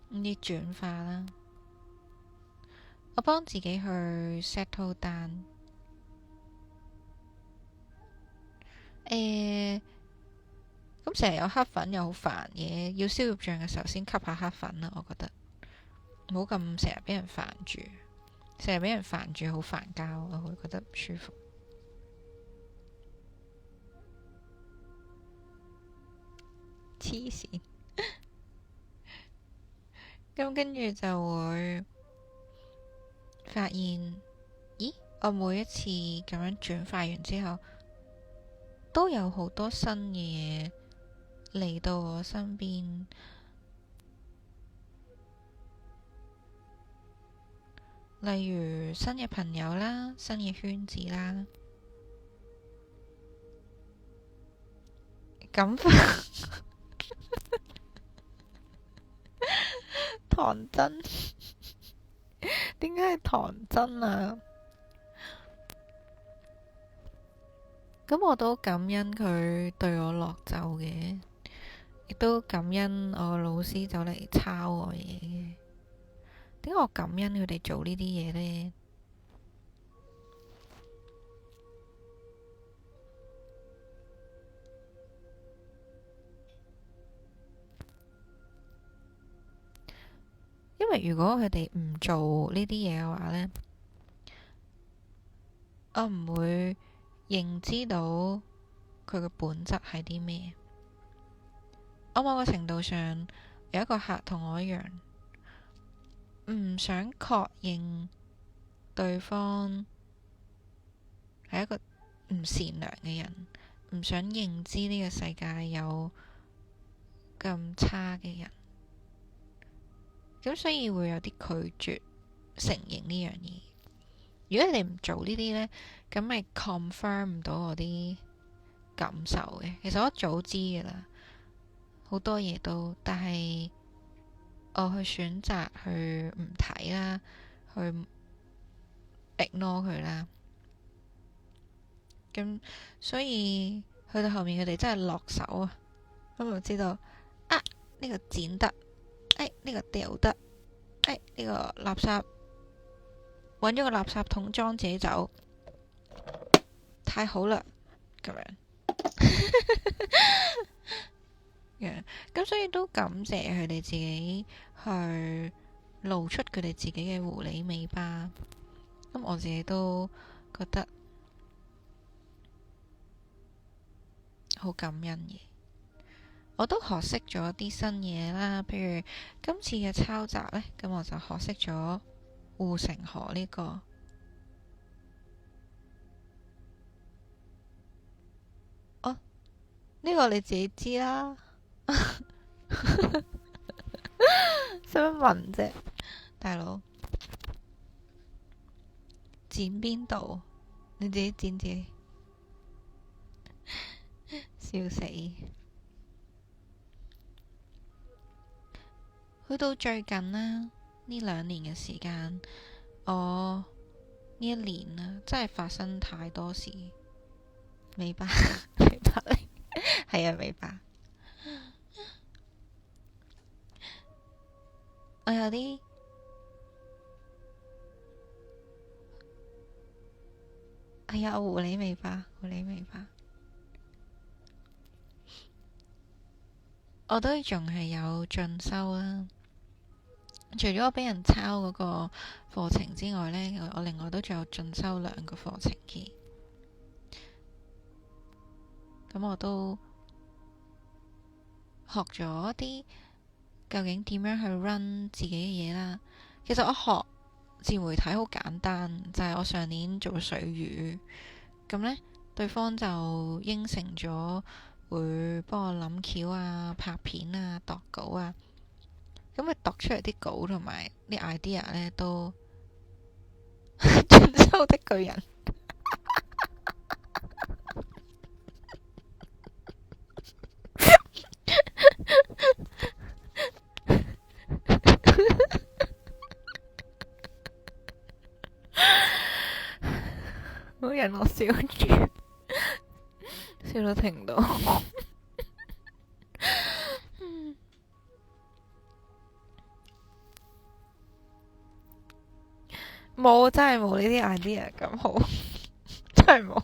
Speaker 1: 呢啲轉化啦，我幫自己去 settle down。咁成日有黑粉又好煩嘅，要消業障嘅時候先吸下黑粉啦。我覺得唔好咁成日俾人煩住，成日俾人煩住好煩交，我會覺得唔舒服。黐線。咁跟住就會發現，咦？我每一次咁樣轉化完之後，都有好多新嘅嘢嚟到我身邊，例如新嘅朋友啦、新嘅圈子啦。咁唐真，點解係唐真啊？咁我都感恩佢對我落咒嘅，亦都感恩我老師走嚟抄我嘢嘅。點解我感恩佢哋做呢啲嘢呢？因為如果佢哋唔做呢啲嘢嘅話呢，我唔會認知到佢嘅本質係啲咩。我某個程度上有一個客同我一樣，唔想確認對方係一個唔善良嘅人，唔想認知呢個世界有咁差嘅人，咁所以會有啲拒絕承認呢樣嘢。如果你唔做呢啲呢，咁咪 confirm 唔到我啲感受嘅。其實我早知噶啦，好多嘢都，但係我去選擇去唔睇啦，去 ignore 佢啦。咁所以去到後面，佢哋真係落手啊！咁我知道啊，呢個剪得，呢個掉得，呢個垃圾揾咗個垃圾桶裝自己走，太好啦！咁樣，咁所以都感謝佢哋自己去露出佢哋自己嘅狐狸尾巴。咁我自己都覺得好感恩嘅。我都學識咗啲新嘢啦，譬如今次嘅抄襲呢，咁我就學識咗護城河呢個。哦，呢個你自己知啦，使乜問啫，大佬？剪邊度？你自己剪自己，笑死！去到最近啦，呢2年嘅時間，我呢一年啦，真係發生太多事。尾巴，尾巴嚟，係啊，尾巴。我有啲係啊，狐狸尾巴，狐狸尾巴。我都仲係有進修啦。除咗我俾人抄嗰個課程之外呢，我另外都仲有進修2個課程嘅。咁我都學咗啲究竟點樣去 run 自己嘅嘢啦。其實我學自媒體好簡單，就係我上年做水魚，咁呢，對方就應承咗會幫我諗橋啊、拍片啊、度稿啊，咁佢度出嚟啲稿同埋啲 idea 呢，都盡收的巨人。好人我笑住，笑到停唔到。冇，真係冇呢啲 idea 咁好，真係冇，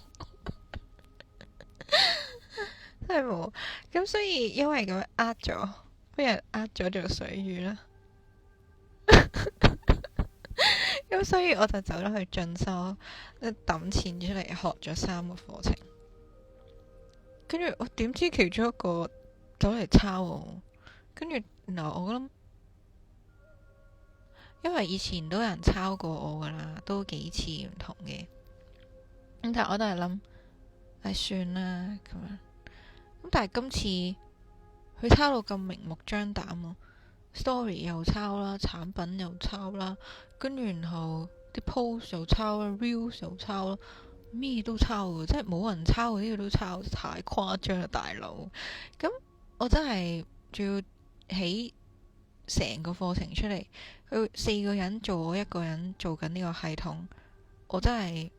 Speaker 1: 真係冇。咁所以因為咁樣咗，俾人咗做水魚啦。咁所以我就走咗去進修，抌錢出嚟學咗3個課程。跟住我點知其中一個走嚟抄我，跟住然後我諗，因為以前都有人抄過我噶啦，都幾次唔同嘅。咁但係我都係諗，算啦咁樣。咁但係今次佢抄到咁明目張膽，story 又抄啦，產品又抄啦，跟住然後啲 post 又抄啦，reels 又抄啦，咩都抄嘅，即係冇人抄嗰啲都抄，太誇張啦，大佬。咁我真係仲要起成個課程出嚟，佢4個人做我一個人做緊呢個系統，我真係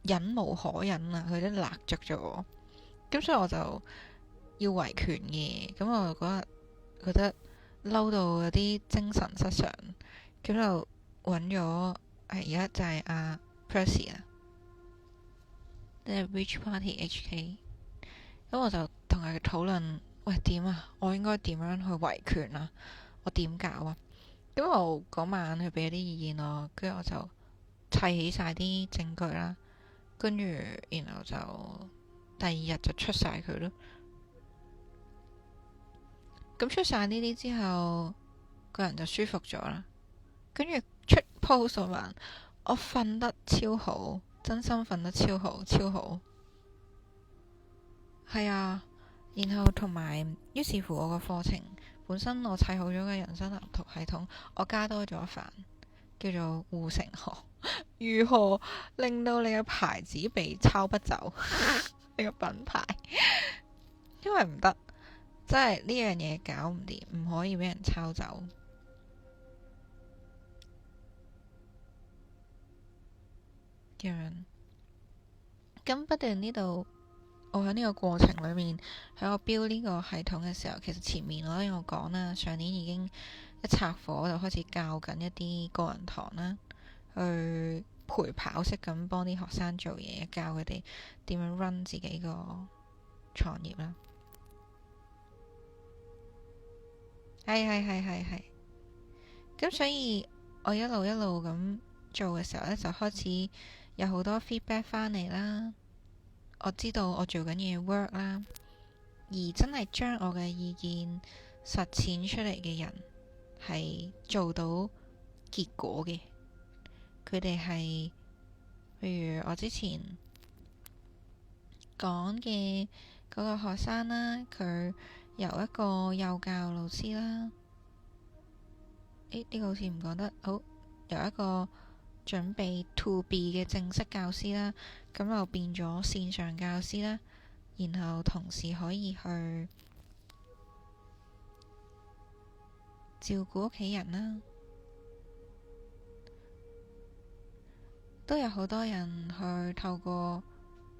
Speaker 1: 忍無可忍啊！佢都勒着咗我，咁所以我就要維權嘅。咁我就覺得嬲到有啲精神失常，咁就揾咗而家就係阿 Percy 啊，即係 Witch Party HK。咁我就同佢討論，喂，點啊？我應該點樣去維權啊？我點搞啊？咁我嗰晚佢俾咗啲意見我，跟住我就砌起晒啲證據啦，跟住然後就第2日就出晒佢咯。咁出晒呢啲之後，個人就舒服咗啦。跟住出 post 嗰晚，我瞓得超好，真心瞓得超好，超好。係啊，然後同埋，於是乎我個課程本身我砌好咗嘅人生藍圖系統，我加多咗一範，叫做護城河，如何令到你嘅牌子被抄不走？你個品牌，因為唔得。真係呢樣嘢搞唔掂，唔可以俾人抄走。咁不斷呢度，我喺呢個過程裏面，喺我標呢個系統嘅時候，其實前面我都有講啦。上年已經一拆夥就開始教緊一啲個人堂啦，去陪跑式咁幫啲學生做嘢，教佢哋點樣 run 自己個創業啦。係，咁所以我一路咁做嘅時候呢，就開始有好多 feedback 返嚟啦。我知道我做緊嘢 work 啦，而真係將我嘅意見實踐出嚟嘅人係做到結果嘅。佢哋係譬如我之前講嘅嗰個學生啦，佢由一個幼教老師啦，呢個好似唔講得好，由一個準備 to be 嘅正式教師啦，咁又變咗線上教師啦，然後同時可以去照顧屋企人啦，都有好多人去透過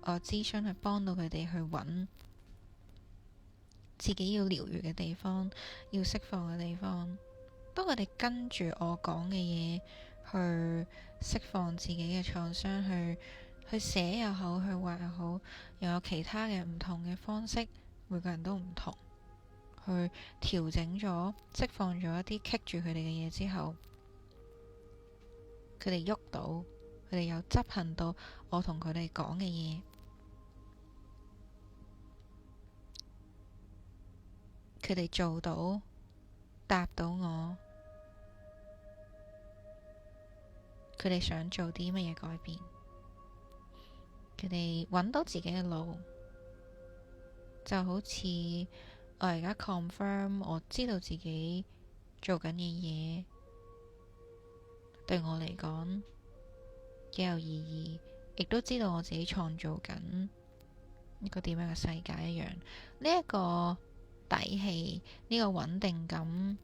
Speaker 1: 諮詢去幫到佢哋去揾自己要療愈嘅地方，要釋放嘅地方。當佢哋跟住我講嘅嘢去釋放自己嘅創傷，去寫又好，去畫又好，又有其他嘅唔同嘅方式，每個人都唔同，去調整咗、釋放咗一啲棘住佢哋嘅嘢之後，佢哋喐到，佢哋又執行到我同佢哋講嘅嘢，佢哋做到，答到我。佢哋想做啲乜嘢改變，佢哋揾到自己嘅路，就好似我而家 confirm 我知道自己做緊嘅嘢對我嚟講幾有意義，亦都知道我自己創造緊一個點樣嘅世界一樣。呢一個底氣，呢個穩定感，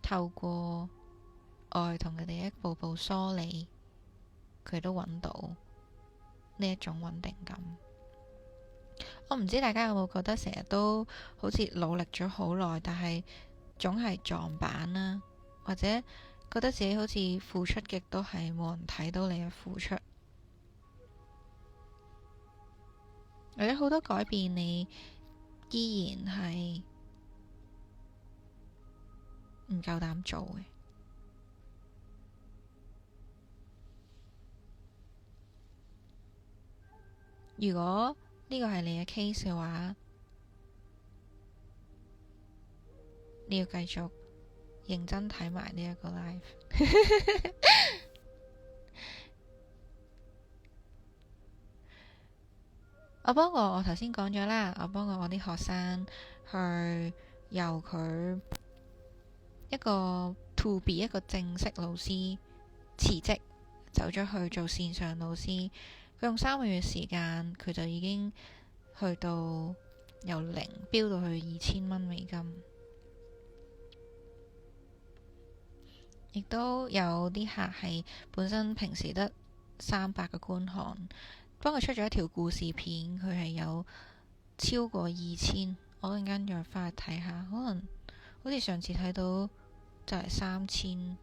Speaker 1: 透過愛同佢哋一步步梳理，佢都揾到呢一種穩定感。我唔知大家有冇覺得成日都好似努力咗好耐，但係總係撞板啦，或者覺得自己好似付出極都係冇人睇到你嘅付出，或者好多改變你依然係唔夠膽做嘅。如果呢個係你嘅 case 嘅話，你要繼續認真睇埋呢一個 live。我頭先講咗啦，我幫我啲學生去由佢一個 to be 一個正式老師辭職，走咗去做線上老師。佢用3個月時間，佢就已經去到由0飆到去2000蚊美金。亦都有啲客係本身平時得300個觀看，幫佢出咗一條故事片，佢係有超過2000。我陣間再翻去睇下，可能好似上次睇到就係3000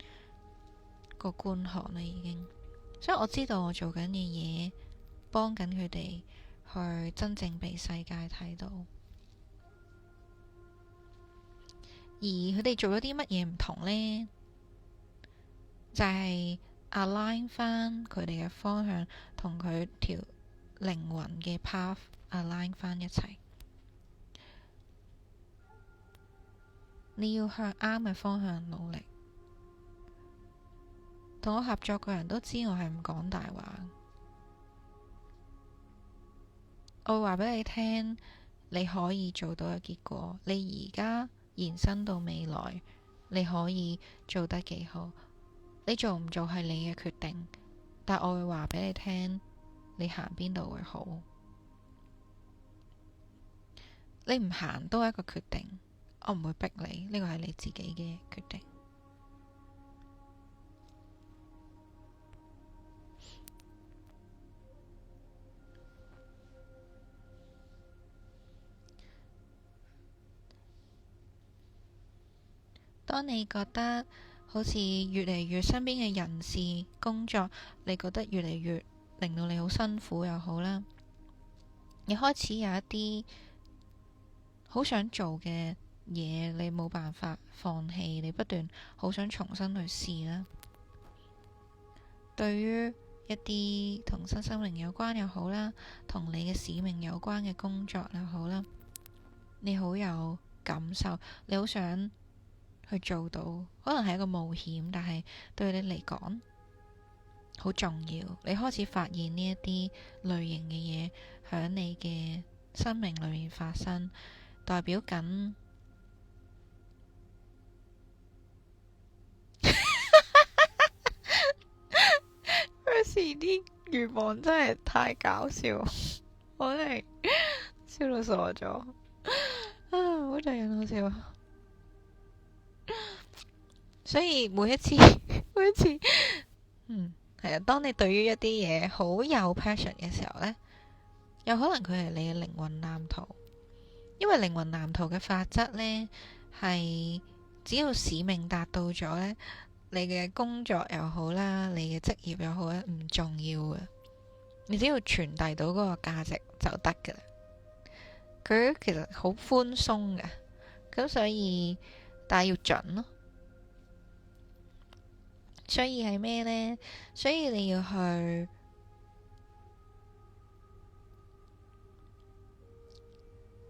Speaker 1: 個觀看啦已經。所以我知道我做緊嘅嘢，幫緊佢哋去真正被世界睇到。而佢哋做咗啲乜嘢唔同呢？就係 align 翻佢哋嘅方向，同佢條靈魂嘅 path align 翻一齊。你要向啱嘅方向努力。同我合作嘅人都知我係唔講大話。我會話俾你聽，你可以做到嘅結果，你而家延伸到未來，你可以做得幾好。你做唔做係你嘅決定，但我會話俾你聽，你行邊度會好。你唔行都係一個決定，我唔會逼你，呢個係你自己嘅決定。當你覺得好似越嚟越身邊嘅人事工作，你覺得越嚟越令到你好辛苦又好啦，你開始有一啲好想做嘅嘢，你冇辦法放棄，你不斷好想重新去試啦。對於一啲同身心靈有關又好啦，同你嘅使命有關嘅工作又好啦，你好有感受，你好想去做到，可能係一個冒險，但係對你嚟講好重要。你開始發現呢一啲類型嘅嘢喺你嘅生命裏面發生，代表緊有時啲願望真係太搞笑，我真係笑到傻咗啊！好令人好笑。所以每一次係啊，當你對於一啲嘢好有 passion 嘅時候呢，有可能佢係你嘅靈魂藍圖。因為靈魂藍圖嘅法則呢，係只要使命達到咗呢，你嘅工作又好啦，你嘅職業又好咧，唔重要嘅，你只要傳遞到嗰個價值就得噶啦。佢其實好寬鬆嘅，咁所以但係要準咯。所以係咩呢？所以你要去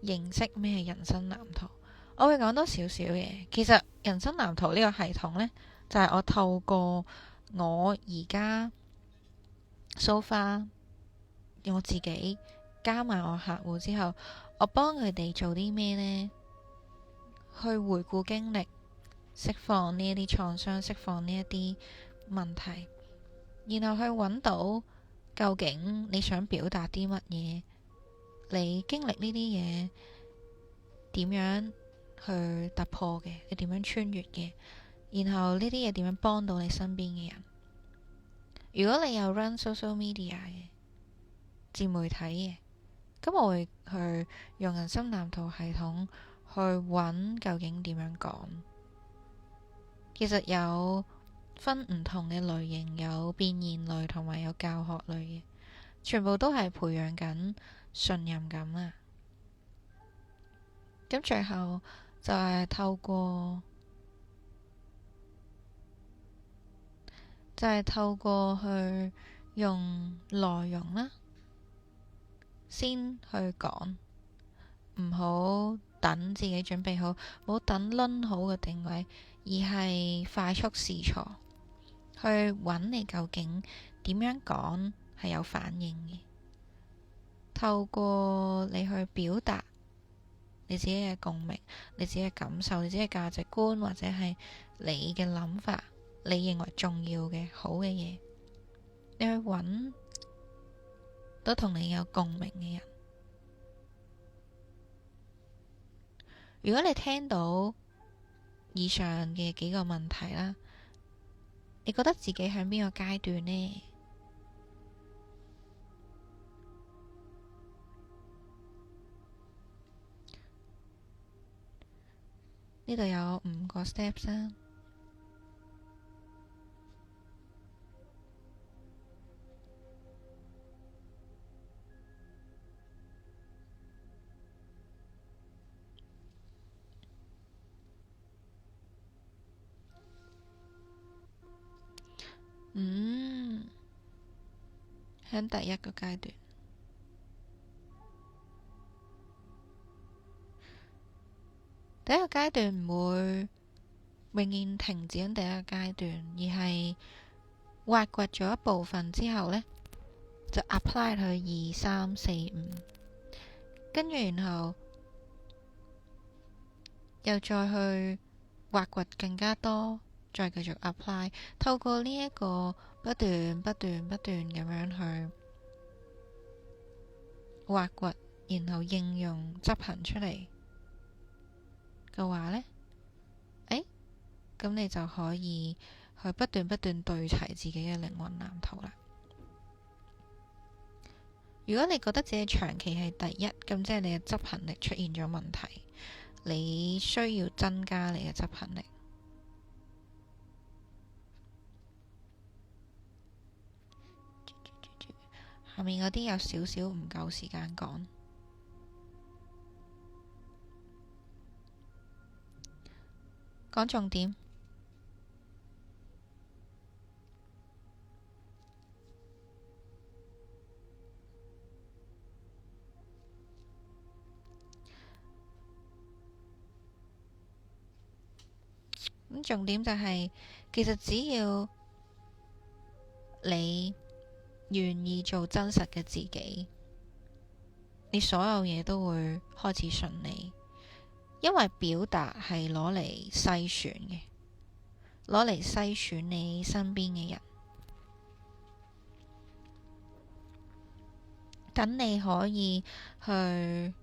Speaker 1: 認識咩係人生藍圖。我會講多少少嘢。其實人生藍圖呢個系統呢，就係我透過我而家 so far 我自己加埋我客戶之後，我幫佢哋做啲咩呢？去回顧經歷，釋放呢一啲創傷，釋放呢一啲問題，然後去揾到究竟你想表達啲乜嘢，你經歷呢啲嘢點樣去突破嘅，你點樣穿越嘅，然後呢啲嘢點樣幫到你身邊嘅人。如果你有 run social media 嘅自媒體嘅，咁我會去用人生藍圖系統去揾究竟點樣講。其實有分唔同嘅類型，有變現類同埋有教學類嘅，全部都係培養緊信任感啊。咁最後就係透過去用內容啦，先去講，唔好等自己準備好，唔好等撚好嘅定位，而係快速試錯，去揾你究竟點樣講係有反應嘅。透過你去表達你自己嘅共鳴，你自己嘅感受，你自己嘅價值觀，或者係你嘅諗法，你認為重要嘅好嘅嘢，你去揾都同你有共鳴嘅人。如果你聽到以上嘅幾個問題啦，你覺得自己喺邊個階段呢？呢度有5個 steps 啦。喺第一個階段，第一個階段唔會永遠停止喺第一個階段，而係挖掘咗一部分之後呢，就 apply 去2、3、4、5，跟住然後又再去挖掘更加多，再繼續 apply， 透過呢一個不斷咁樣去挖掘，然後應用執行出嚟嘅話呢，咁你就可以去不斷對齊自己嘅靈魂藍圖啦。如果你覺得自己長期係第一，咁即係你嘅執行力出現咗問題，你需要增加你嘅執行力。下面嗰啲有少少唔夠時間講，講重點。咁重點就係，其實只要你願意做真實嘅自己，你所有嘢都會開始順利。因為表達係攞嚟篩選嘅，攞嚟篩選你身邊嘅人，等你可以去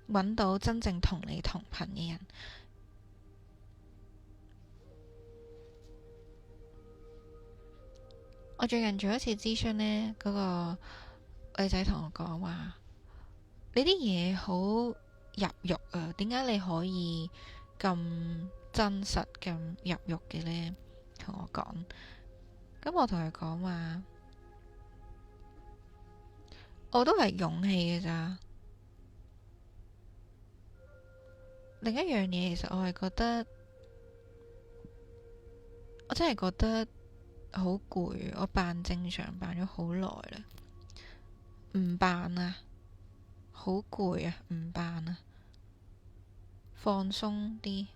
Speaker 1: 揾到真正同你同頻嘅人。我最近做一次諮詢呢，嗰個女仔同我講話：你啲嘢好入肉啊，點解你可以咁真實咁入肉嘅呢？同我講，咁我同佢講話，我都係勇氣嘅咋。另一樣嘢，其實我係覺得，我真係覺得好攰。我扮正常扮咗好耐啦，唔扮啊，好攰啊，唔扮啊，放鬆啲。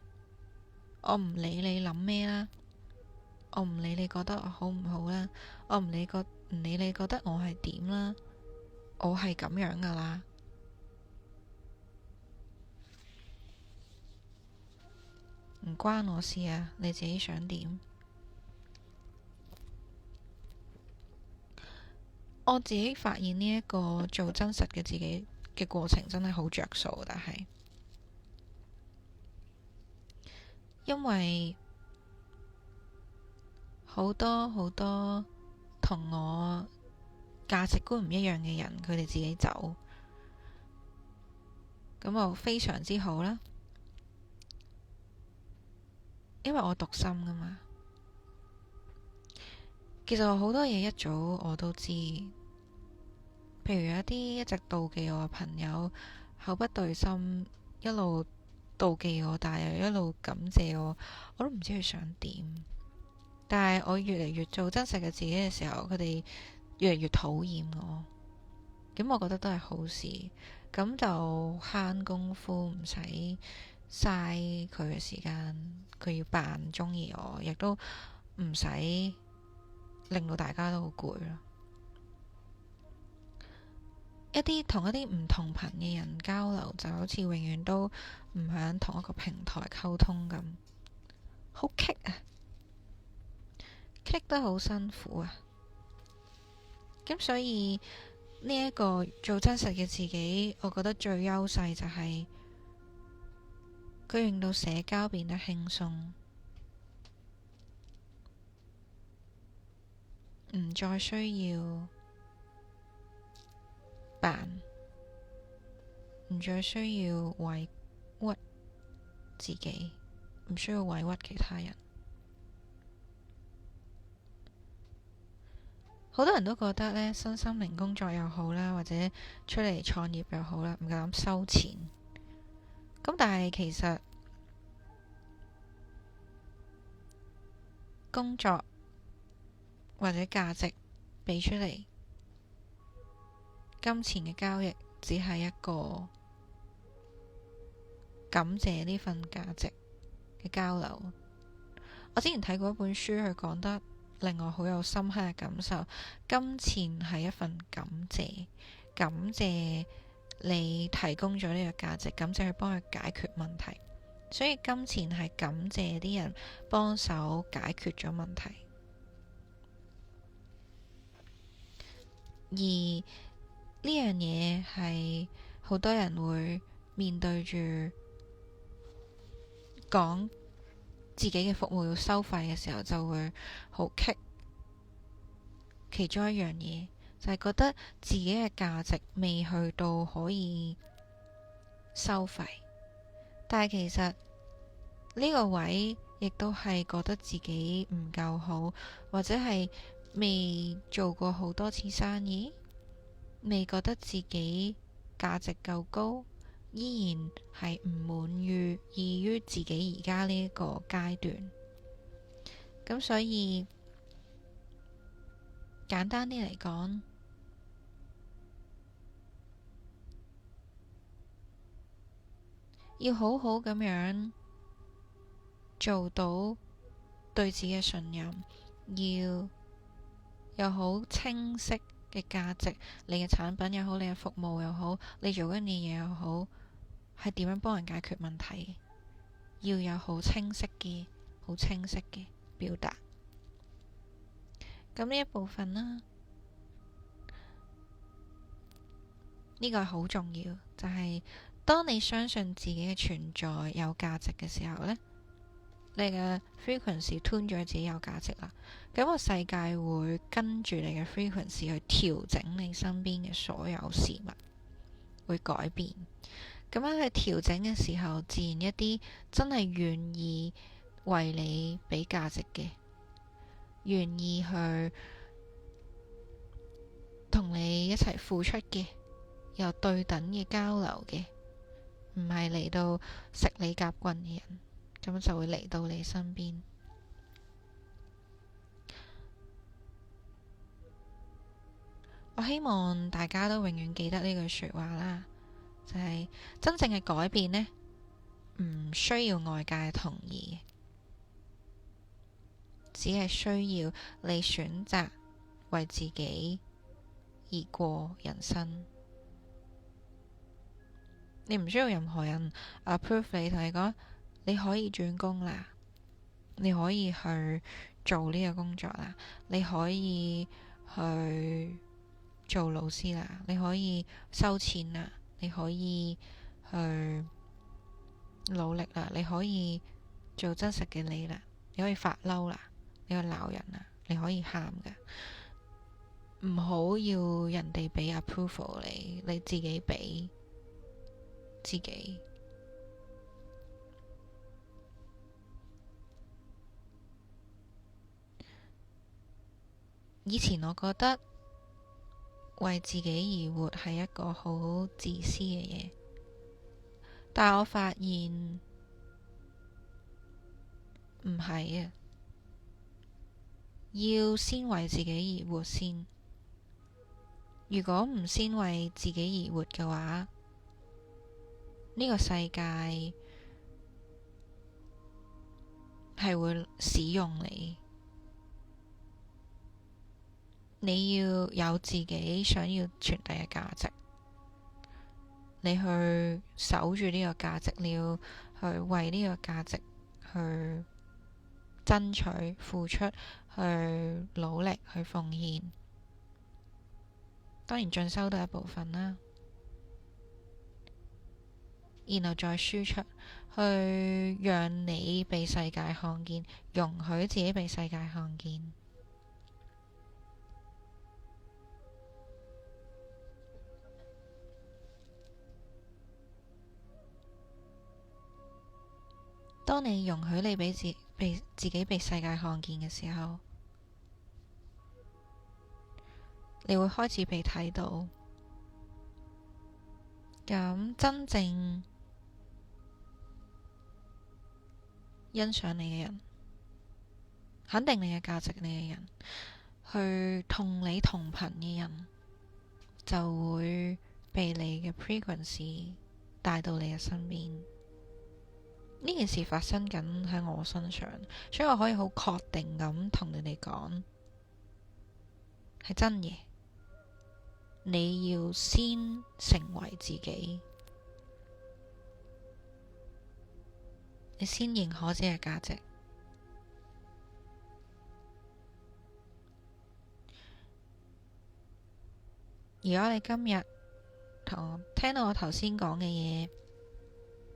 Speaker 1: 我唔理你諗咩啦，我唔理你覺得我好唔好啦，我唔理你覺得我係點啦，我係咁樣噶啦，唔關我事啊，你自己想點？我自己發現呢一個做真實嘅自己嘅過程真係好着數，但係因為好多好多同我價值觀唔一樣嘅人，佢哋自己走，咁我非常之好啦，因為我獨身噶嘛。其實好多嘢一早我都知，譬如有一啲一直妒忌我嘅朋友，口不對心，一路妒忌我，但係又一路感謝我，我都唔知佢想點。但係我越嚟越做真實嘅自己嘅時候，佢哋越嚟越討厭我，咁我覺得都係好事，咁就慳功夫，唔使嘥佢嘅時間，佢要扮中意我，亦都唔使令到大家都好攰咯。同一啲唔同頻嘅人交流，就好似永遠都唔響同一個平台溝通咁，好棘啊，棘得好辛苦啊。咁所以呢一個做真實嘅自己，我覺得最優勢就係佢令到社交變得輕鬆，唔再需要扮，唔再需要委屈自己，唔需要委屈其他人。好多人都覺得呢，身心靈工作又好啦，或者出嚟創業又好啦，唔夠膽收錢。咁但係其實工作或者價值俾出嚟，金錢嘅交易只係一個感謝呢份價值嘅交流。我之前睇過一本書，佢講得令我好有深刻嘅感受。金錢係一份感謝，感謝你提供咗呢個價值，感謝佢幫佢解決問題。所以金錢係感謝啲人幫手解決咗問題。而呢樣嘢係好多人會面對住講自己嘅服務要收費嘅時候，就會好棘。其中一樣嘢就係覺得自己嘅價值未去到可以收費，但係其實呢個位亦都係覺得自己唔夠好，或者係未做過好多次生意，未覺得自己價值夠高，依然係唔滿意於自己而家呢一個階段。咁所以簡單啲嚟講，要好好咁樣做到對自己嘅信任，要有好清晰嘅價值，你嘅產品又好，你嘅服務又好，你做緊嘅嘢又好，係點樣幫人解決問題，要有好清晰嘅表達。咁呢一部分啦，呢個係好重要，就係當你相信自己嘅存在有價值嘅時候呢，你嘅 frequency tune 咗自己有價值啦，咁個世界會跟住你嘅 frequency 去調整你身邊嘅所有事物，會改變。咁樣去調整嘅時候，自然一啲真係願意為你俾價值嘅，願意去同你一齊付出嘅，有對等嘅交流嘅，唔係嚟到食你夾棍嘅人，咁就會嚟到你身邊。我希望大家都永遠記得呢句說話啦。就係真正嘅改變呢，唔需要外界同意，只係需要你選擇為自己而過人生。你唔需要任何人 approve 你，同你講你可以轉工啦，你可以去做呢個工作啦，你可以去做老師啦，你可以收錢啦，你可以去努力啦，你可以做真實嘅你啦，你可以發嬲啦，你可以鬧人啦，你可以喊㗎。唔好要人哋俾 approval 你自己俾自己。以前我覺得為自己而活係一個好自私嘅嘢，但我發現唔係啊，要先為自己而活先。如果唔先為自己而活嘅話，呢個世界係會使用你。你要有自己想要傳遞嘅價值，你去守住呢個價值，你要去為呢個價值去爭取、付出、去努力、去奉獻。當然進修都係一部分啦，然後再輸出，去讓你被世界看見，容許自己被世界看見。當你容許你被自己被世界看見嘅時候，你會開始被睇到。咁真正欣賞你嘅人，肯定你嘅價值你嘅人，去同你同頻嘅人，就會被你嘅 frequency 帶到你嘅身邊。呢件事發生緊喺我身上，所以我可以好確定咁同你哋講，係真嘅。你要先成為自己，你先認可自己嘅價值。如果你今日聽到我頭先講嘅嘢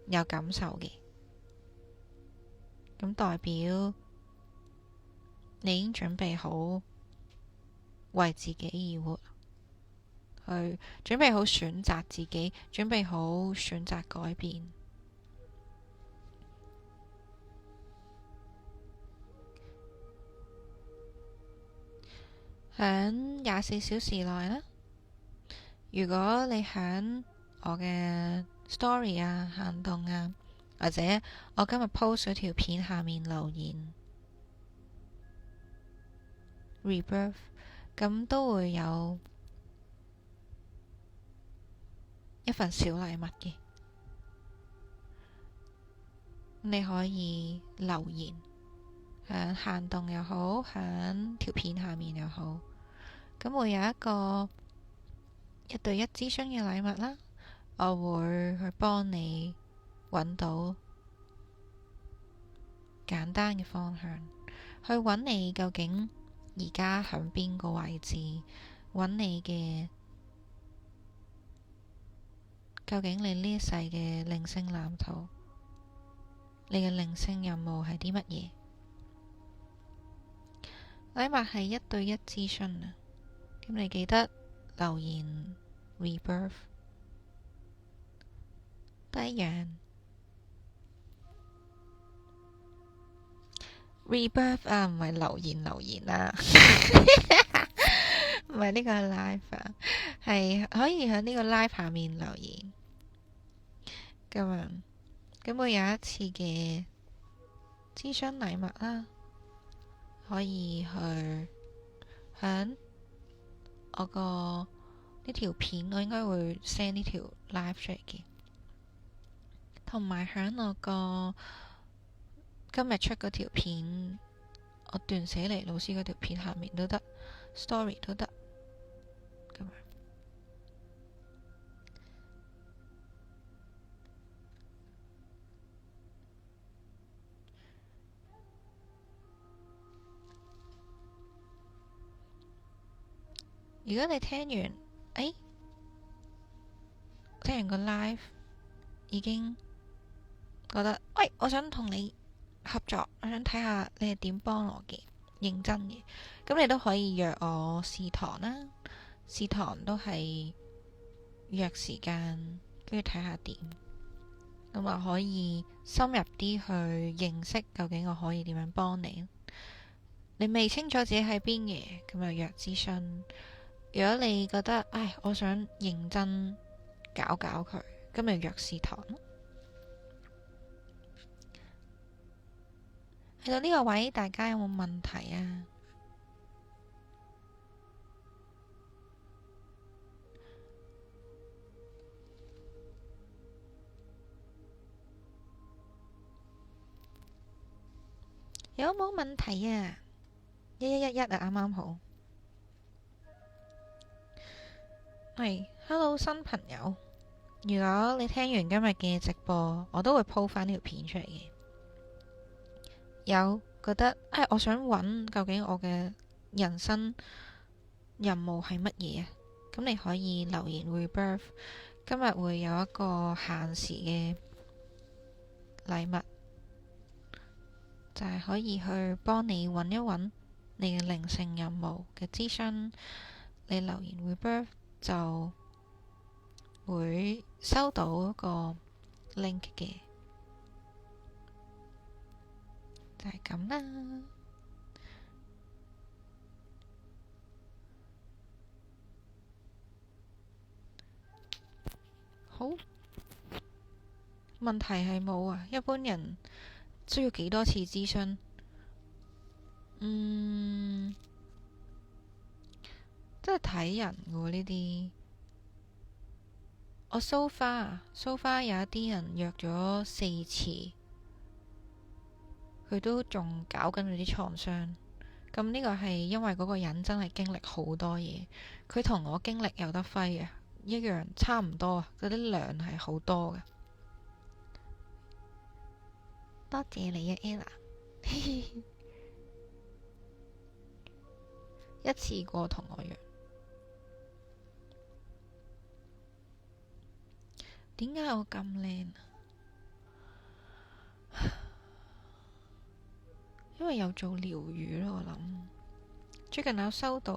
Speaker 1: 有感受嘅，咁代表你已經準備好為自己而活，去準備好選擇自己，準備好選擇改變。響24小時內啦，如果你響我嘅 story 啊、行動啊，或者我今日 post 咗條片下面留言 rebirth， 咁都會有一份小禮物嘅。你可以留言，響行動又好，響條片下面又好，咁會有一個1對1諮詢嘅禮物啦。我會去幫你揾到簡單嘅方向，去揾你究竟而家響邊個位置，揾你嘅究竟你呢一世嘅靈性藍圖，你嘅靈性任務係啲乜嘢？禮物係1對1諮詢啊，咁你記得留言 rebirth。第一樣 rebirth 啊，唔係留言啊，唔係呢個 live 啊，係可以喺呢個 live 下面留言。咁會有一次嘅諮詢禮物啦，可以去響我個呢條片，我應該會 send 呢條 live 出嚟嘅，同埋響我個今日出嗰條片，我段寫嚟老師嗰條片下面都得，story 都得咁樣。如果你聽完，聽完個 live 已經覺得，喂，我想同你合作，我想睇下你係點幫我嘅，認真嘅，咁你都可以約我試堂啦。試堂都係約時間，跟住睇下點，咁啊可以深入啲去認識究竟我可以點樣幫你。你未清楚自己喺邊嘅，咁就約諮詢。如果你覺得，我想認真搞佢，咁咪約試堂咯。去到呢個位，大家有冇問題啊？有冇問題啊？1111啊，啱啱好。係，Hello 新朋友。如果你聽完今日嘅直播，我都會鋪翻呢條片出嚟嘅。有覺得我想揾究竟我嘅人生任務係乜嘢啊？咁你可以留言 Rebirth。今日會有一個限時嘅禮物，就係可以去幫你揾一揾你嘅靈性任務嘅諮詢。你留言 Rebirth 就會收到一個 link 嘅，就係咁啦。好，問題係冇啊。一般人需要幾多次諮詢？真係睇人㗎呢啲。我 so far 有一啲人約咗4次，佢都仲搞緊佢啲創傷。咁呢個係因為嗰個人真係經歷好多嘢，佢同我經歷有得揮啊，一樣差唔多啊，嗰啲量係好多嘅。多謝你啊 Ella， 一次過同我約。點解我咁靚啊？因為有做療癒咯，我諗最近有收到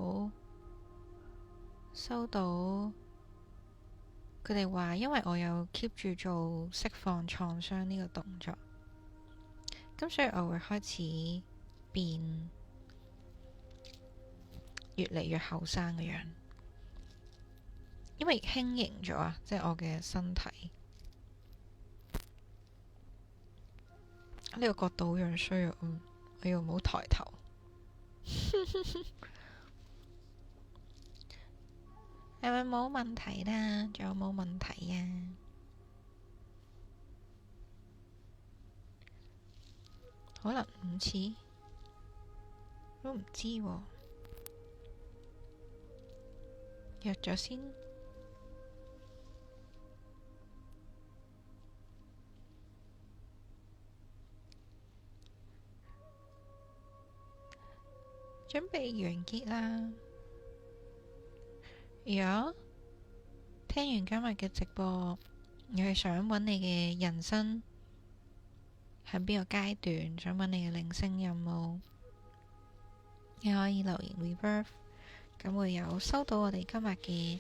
Speaker 1: 佢哋話，因為我有 keep 住做釋放創傷呢個動作，咁所以我會開始變越嚟越後生嘅樣，因為輕盈咗啊，即係我嘅身體。呢個角度好樣衰啊！我要唔好抬頭。係咪冇問題啦？仲有冇問題啊？可能5次都唔知喎。約咗先。準備完結啦。如果聽完今日嘅直播，你係想揾你嘅人生喺邊個階段，想揾你嘅靈性任務，你可以留言 Rebirth， 咁會有收到我哋今日嘅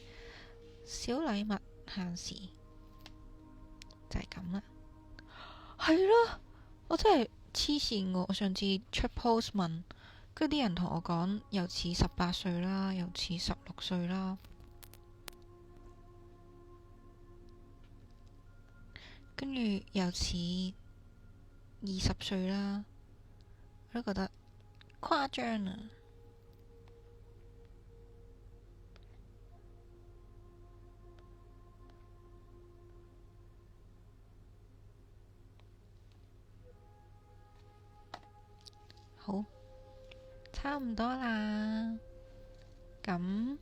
Speaker 1: 小禮物限時，就係咁啦。係咯，我真係黐線喎！我上次出 post 問，跟住啲人同我講，又似18歲啦，又似16歲啦，跟住又似20歲啦，我都覺得誇張啊！好，差唔多啦。咁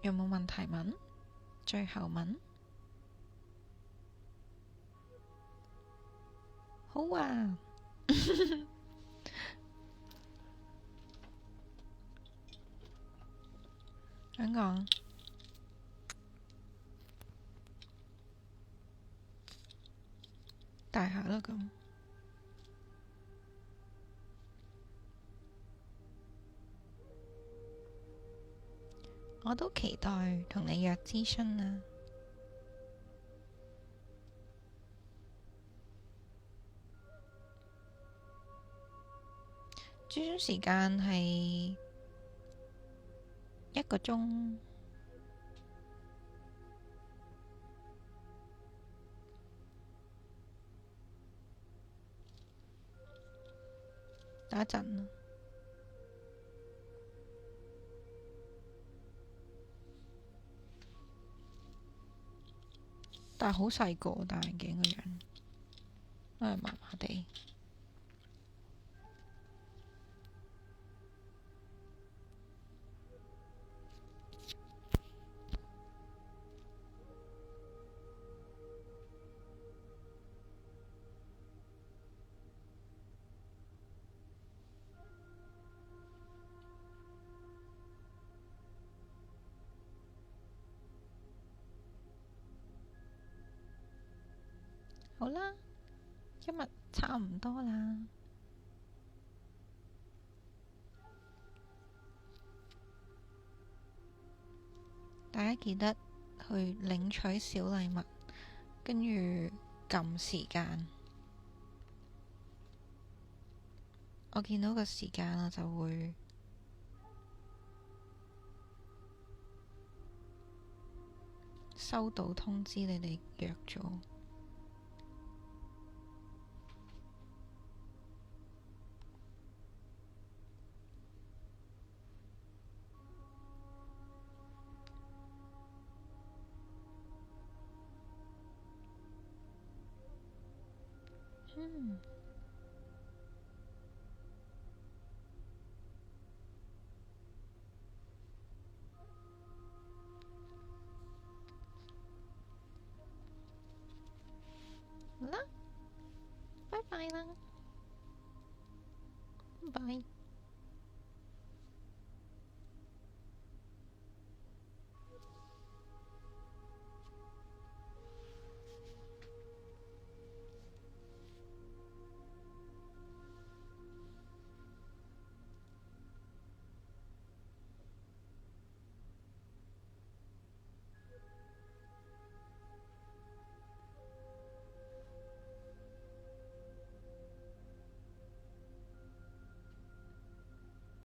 Speaker 1: 有冇問題問？最後問？好啊。香港大下啦咁。我都期待同你約諮詢啊。諮詢時間係1個鐘。等一陣。但係好細個戴眼鏡個樣，都係麻麻地。好啦，今日差唔多啦。大家記得去領取小禮物，跟住撳時間。我見到個時間我就會收到通知，你哋約咗。